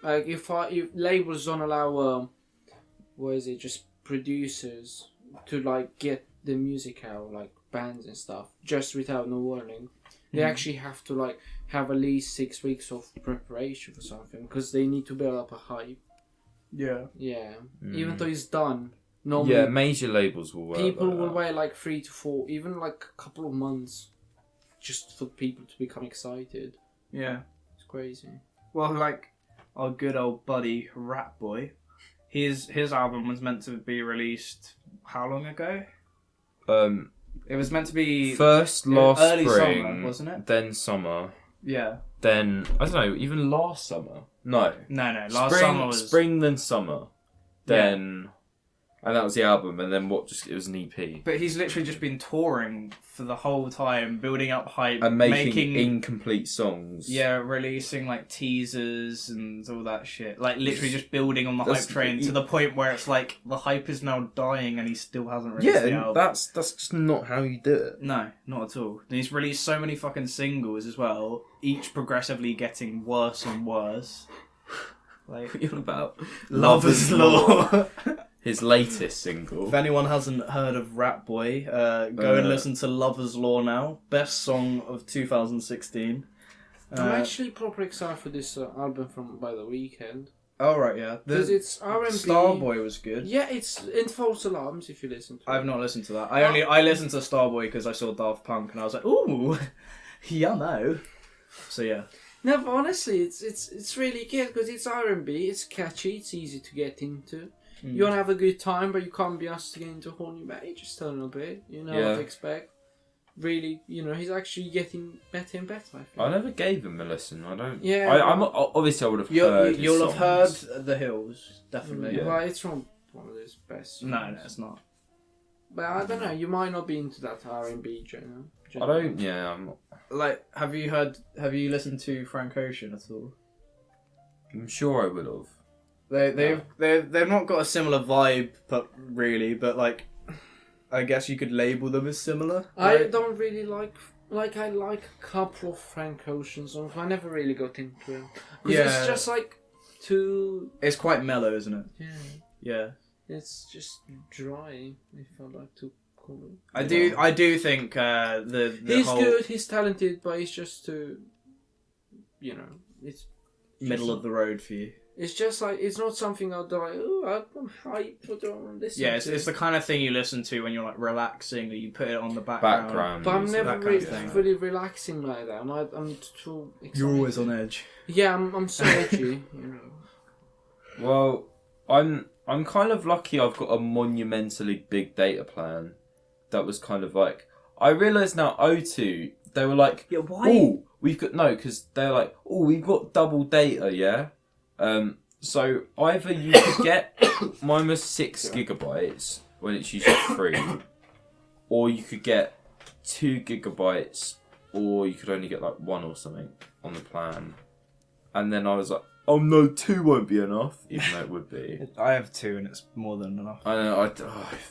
like if labels don't allow just producers to like get the music out, like bands and stuff, just without no warning. They actually have to like have at least 6 weeks of preparation for something because they need to build up a hype. Yeah. Yeah, even though it's done, normally Yeah, major labels will work. people like will that. wait like 3 to 4, even like a couple of months, just for people to become excited. Yeah. It's crazy. Well, like our good old buddy Rat Boy, his album was meant to be released how long ago? It was meant to be First last early spring, summer, wasn't it? Then summer, Yeah. then I don't know, even last summer. No, No. Last spring, summer was spring, then summer, then, and that was the album. And then what? Just it was an EP. But he's literally just been touring for the whole time, building up hype, And making incomplete songs. yeah, releasing like teasers and all that shit. Like literally just building on the That's- hype train to the point where it's like the hype is now dying and he still hasn't released Yeah, the and album. that's just not how you do it. No, not at all. And he's released so many fucking singles as well, each progressively getting worse and worse. Like What are you on about? Lover's Law. His latest single. If anyone hasn't heard of Rat Boy, go and listen to Lover's Law now. Best song of 2016. I'm actually proper excited for this album from by the weekend Oh right, yeah. because it's R&B. Starboy was good. Yeah, it's in false alarms if you listen to it. I've not listened to that. I listened to Starboy because I saw Daft Punk and I was like, ooh, yeah, no. So yeah. No, but honestly, it's really good because it's R&B. It's catchy. It's easy to get into. You want to have a good time, but you can't be asked to get into a whole new band. You just turn a bit. You know what to expect. Really, he's actually getting better and better. I think. I never gave him a listen. I don't. Yeah. I'm obviously I would have heard. You'll his have songs. heard The Hills, definitely. Yeah. Well, it's from one of his best. No, songs. it's not. But I don't know. You might not be into that R&B genre. I don't. Yeah, I'm not. Like, have you listened to Frank Ocean at all? I'm sure I would have. They've not got a similar vibe, but like, I guess you could label them as similar. I right? don't really like I like a couple of Frank Ocean songs. I never really got into it. Yeah. It's just like too. It's quite mellow, isn't it? Yeah. Yeah. It's just dry. If I like to I do think the he's whole good. He's talented, but he's just too. It's middle of the road for you. It's just like it's not something I'd like. Oh, I'm hyped. I don't want to listen. Yeah, to. it's the kind of thing you listen to when you're like relaxing, or you put it on the background. But I'm music. never that kind of really thing. fully relaxing like that. I'm too excited. You're always on edge. Yeah, I'm so edgy. Well, I'm kind of lucky. I've got a monumentally big data plan. That was kind of like I realised now. O2, they were like, Yeah, why? oh, we've got no, because they're like, oh, we've got double data, yeah. So either you could get mine was 6 gigabytes when it's usually free, or you could get 2 gigabytes, or you could only get like 1 or something on the plan. And then I was like, oh no, 2 won't be enough, even though it would be. I have 2 and it's more than enough. I know.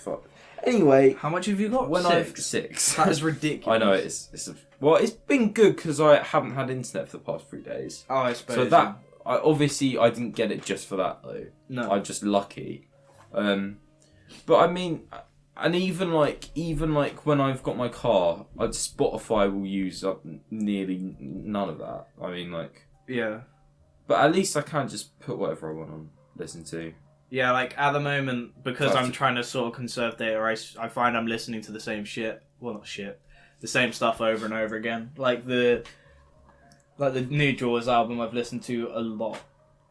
Fuck. Anyway, How much have you got? when 6? I've 6. That is ridiculous. I know it's been good because I haven't had internet for the past 3 days. Oh, I suppose. So that I didn't get it just for that though. No. I'm just lucky. But I mean, and even like when I've got my car, Spotify will use up nearly none of that. I mean, like, Yeah. but at least I can't just put whatever I want on listen to. Yeah, like at the moment, because That's- I'm trying to sort of conserve data, I find I'm listening to the same shit. Well, not shit. The same stuff over and over again. Like the new Jaws album I've listened to a lot.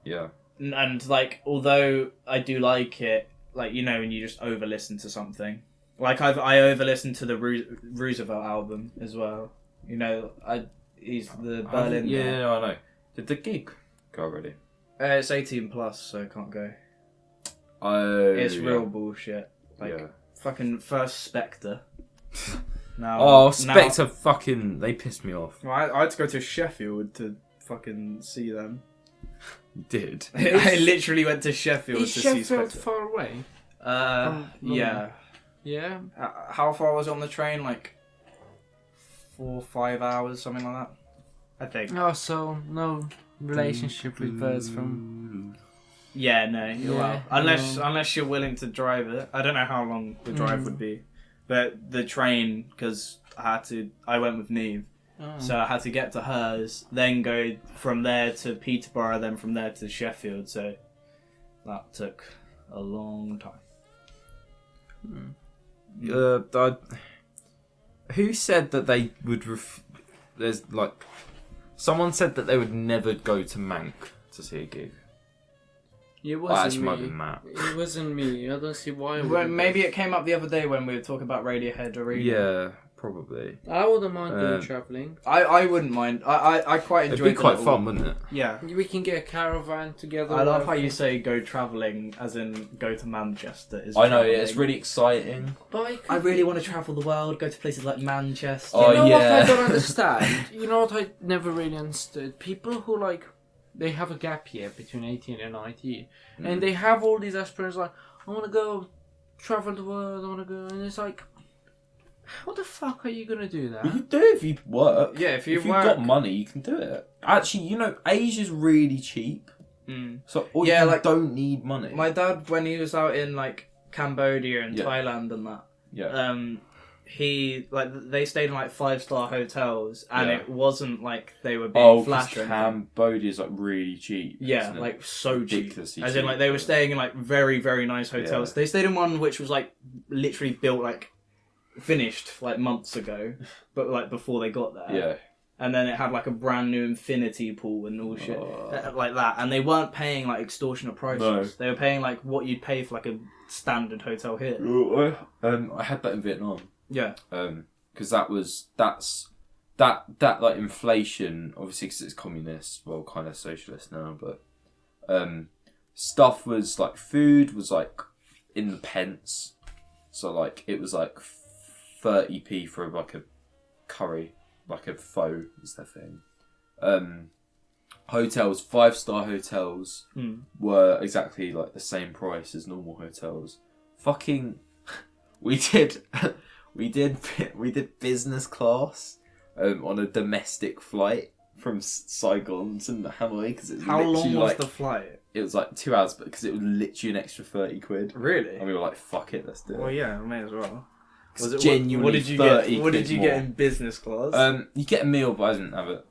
Yeah. And like, although I do like it, like, when you just over-listen to something. Like, I over-listened to the Roosevelt album as well. He's the Berlin guy. Yeah, I know. Did the gig go already? It's 18 plus, so I can't go. Oh, It's yeah. real bullshit. Like, Yeah. fucking first Spectre. Now, Oh, Spectre fucking... They pissed me off. I had to go to Sheffield to fucking see them. You did. I literally went to Sheffield Is to see Sheffield Spectre. far away? Yeah. Yeah. How far was it on the train? Like 4 or 5 hours, something like that. I think. Oh, so no relationship with birds from. Yeah, no. Yeah, Unless you're willing to drive it. I don't know how long the drive would be, but the train, because I went with Neve, Oh. so I had to get to hers, then go from there to Peterborough, then from there to Sheffield. So that took a long time. Who said that they would... There's like... Someone said that they would never go to Mank to see a gig. It Oh, wasn't actually, might be me. Matt. It wasn't me. I don't see why. I Well, would. maybe it came up the other day when we were talking about Radiohead Arena. Yeah, probably. I wouldn't mind doing Um, travelling. I wouldn't mind. I quite It'd enjoy be quite fun, wouldn't it? Yeah. We can get a caravan together. I love how you say go travelling as in go to Manchester. Is I know, travelling. it's really exciting. But I really want to travel the world, go to places like Manchester. Oh, You know what I yeah. don't understand? You know what I never really understood? People who they have a gap year between 18 and 19, and they have all these aspirations like, I want to go travel the world, I want to go, and it's like, how the fuck are you gonna do that? You can do it if you work. Yeah, if you've got money, you can do it. Actually, Asia's really cheap. Mm. So Yeah, you like- don't need money. My dad, when he was out in like Cambodia and Yeah. Thailand and that, Yeah. they stayed in like 5-star hotels, and Yeah. it wasn't like they were being because flashed. or anything. Cambodia's like really cheap. Yeah, isn't it? like so cheap. Ridiculously As in, cheap, like they were yeah. staying in like very, very nice hotels. Yeah. They stayed in one which was like literally built like finished like months ago, but like before they got there. Yeah. And then it had like a brand new infinity pool and all shit like that. And they weren't paying like extortionate prices. No. They were paying like what you'd pay for like a standard hotel here. I had that in Vietnam. Yeah. Because that's like inflation, obviously because it's communist, well, kind of socialist now, but stuff was like, food was like in the pence, so like it was like 30p for like a curry, like a pho is their thing. Hotels, 5-star hotels were exactly like the same price as normal hotels. Fucking, we did business class on a domestic flight from Saigon to Hanoi because it's How long literally, was like, the flight? It was like 2 hours, but because it was literally an extra 30 quid, Really? and we were like, "Fuck it, let's do it." Well, yeah, may as well. Was it genuinely what did you 30 get? What did quid you more. get in business class? You get a meal, but I didn't have it.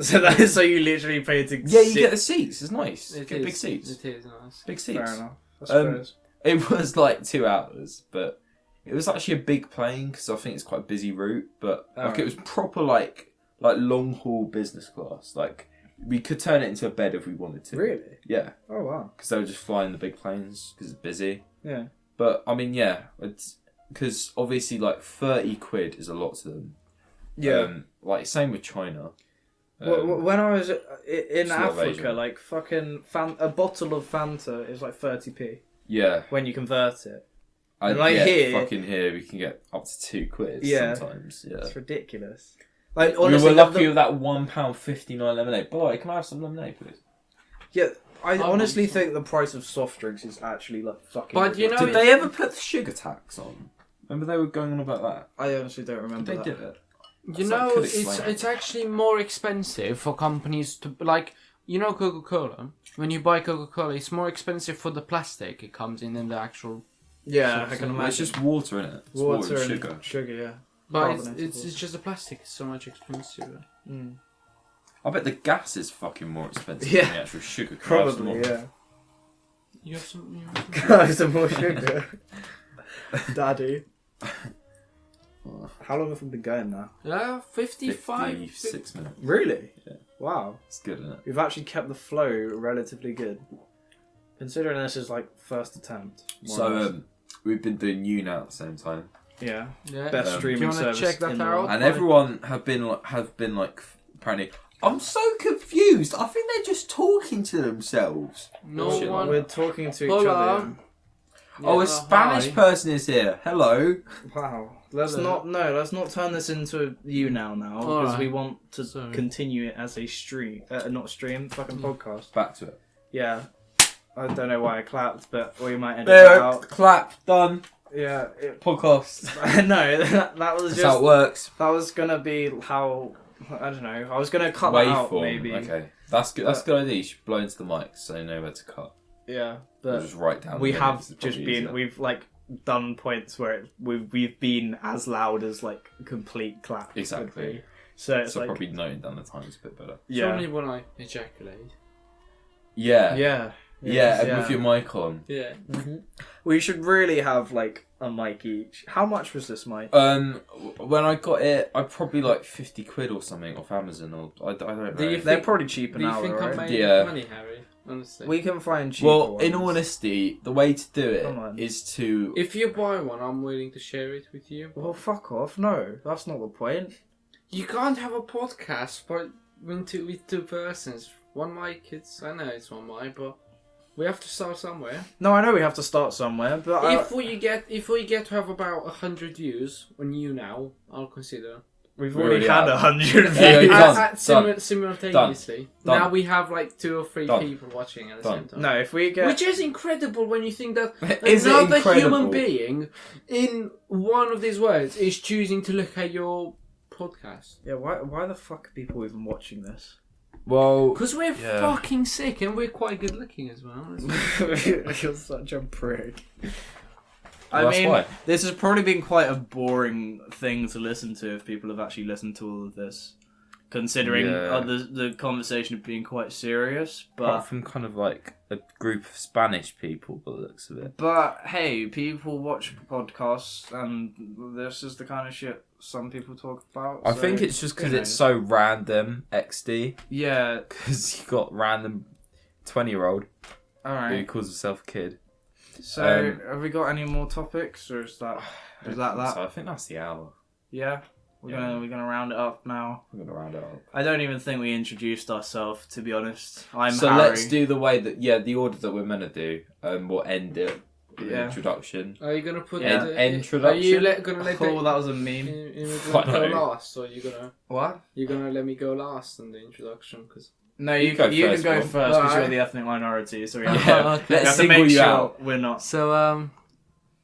So that is so you literally paid to. Yeah, you sit. get the seats. It's nice. It Get is. big seats. It is nice. Big seats. Fair enough. I Um, suppose. It was like 2 hours, but it was actually a big plane because I think it's quite a busy route. But like it was proper like long haul business class. Like we could turn it into a bed if we wanted to. Really? Yeah, Oh wow. because they were just flying the big planes because it's busy. Yeah. But I mean, yeah, it's because obviously like 30 quid is a lot to them. Like same with China. When I was in it's a lot of Africa, Asian. like fucking a bottle of Fanta is like 30p Yeah, when you convert it. and like here- here we can get up to 2 quid Yeah. sometimes. Yeah. It's ridiculous. Like We honestly, were lucky with that £1.59 lemonade. Boy, can I have some lemonade, please? Yeah, I Oh, honestly my think the price of soft drinks is actually like fucking. But you know- Did they ever put the sugar tax on? Remember they were going on about that? I honestly don't remember. They that. did it. You So I know, could it's explain it. it's actually more expensive for companies to like. You know, Coca-Cola. When you buy Coca-Cola, it's more expensive for the plastic it comes in than the actual. Yeah, I So- can Well, imagine. it's just water in it. It's water and and sugar. Sugar, yeah. But Carbonated it's water. just the plastic is so much expensive. Mm. I bet the gas is fucking more expensive Yeah. than the actual sugar. Can I have some Probably, more? yeah. You have some. Guys, some more sugar. Daddy. How long have we been going now? Yeah, 55. 56 minutes. Really? Yeah. Wow. It's good, isn't it? We've actually kept the flow relatively good. Considering this is like first attempt. more or less. So, we've been doing you now at the same time. Yeah. Yeah. Best Do you streaming wanna service check that in the out? world. And Why? everyone have been like apparently. I'm so confused. I think they're just talking to themselves. No Shit, one. We're talking to each Hola. other. Oh, a Yeah, Spanish hi. person is here. Hello. Wow. Let's Hello. let's not turn this into you now because Alright. we want to Sorry. continue it as a stream, not stream, fucking podcast. Back to it. Yeah. I don't know why I clapped, but we might edit There, that out. clap, done. Yeah. Podcast. No, that was That's how it just works. that was gonna be how I don't know. I was gonna cut that out Waveform. maybe. Okay, that's good. That's a good idea. You should blow into the mic so you know where to cut. Yeah, Or but just write down. we the have minutes, it's just probably been easier. we've like done points where we've been as loud as like complete clap. would Exactly. be. So it's So like probably noting down the times a bit better. It's yeah, only when I ejaculate. Yeah. yeah, Yeah, and yeah. with your mic on. Yeah. We should really have like a mic each. How much was this mic? When I got it, I probably like 50 quid or something off Amazon or I don't know. Do you They're think- probably cheap Do you now, think I right? made Yeah. money, Harry? Honestly. We can find cheaper Well, in ones. all honesty, the way to do Come on. it is to. If you buy one, I'm willing to share it with you. Well, fuck off. No, that's not the point. You can't have a podcast but with two persons. One mic, I know it's one mic, but we have to start somewhere. No, I know we have to start somewhere, but If we get to have about 100 views on you now, I'll consider. we've We already already had have. 100 Yeah, views. done. Simultaneously. Done. Now we have like 2 or 3 Done. people watching at the Done. same time. No, if we get Which is incredible when you think that Is it another incredible? human being in one of these words is choosing to look at your podcast. yeah, why the fuck are people even watching this? Well, Because we're Yeah. fucking sick and we're quite good looking as well. You're such a prick. I that's mean, why. this has probably been quite a boring thing to listen to if people have actually listened to all of this, considering Yeah. the conversation being quite serious. apart But from kind of like a group of Spanish people, by the looks of it. hey, people watch podcasts, and this is the kind of shit some people talk about. I so, think it's just because you it's know. so random, XD. Yeah. Because you got random 20-year-old All who right. calls himself a kid. So have we got any more topics, or is that that? So I think that's the hour. Yeah. We're gonna round it up now. I'm gonna round it up. I don't even think we introduced ourselves, to be honest. I'm So Harry. let's do the way that the order that we're meant to do. We'll end it with an Yeah. introduction. Are you gonna put Yeah. the Introduction? Are you gonna let Oh, the that was a meme. I go know. last, or What? you gonna let me go last in the introduction? Cause No, You you go can first, go Rob. first because Alright. you're the ethnic minority. So we have, Yeah. Okay. we Let's have to single make you sure out. we're not. So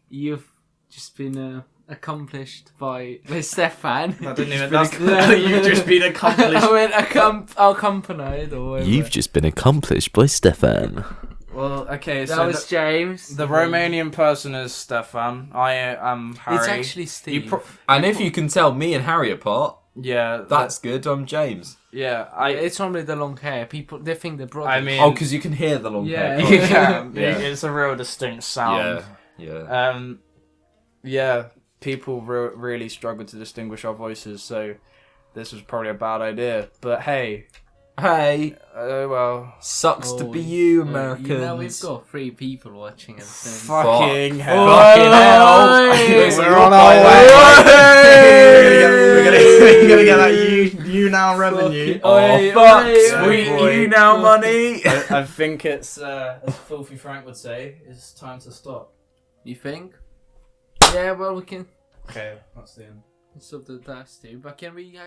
you've just been accomplished by Stefan. That didn't even. Just That's, been- you've just been accomplished. I mean, accompanied or whatever. You've just been accomplished by Stefan. Well, okay, That so was James. the Romanian person is Stefan. I am Harry. It's actually Steve. And if you can tell me and Harry apart, yeah, that's good. I'm James. yeah. It's only the long hair. People, they think they're brothers. I mean, Oh, because you can hear the long Yeah. hair. yeah, it's a real distinct sound. Yeah. Yeah. People really struggle to distinguish our voices, so this was probably a bad idea. But hey, well, Sucks to be you, Americans. You know, we've got 3 people watching and things. fucking hell. Fucking hell. We're on our way. We're gonna get that you now revenue. Oh, fuck. oi, Sweet boy. you now money. I think it's, as Filthy Frank would say, it's time to stop. You think? Yeah, well, we can Okay, that's the end. stop the dust too, but can we...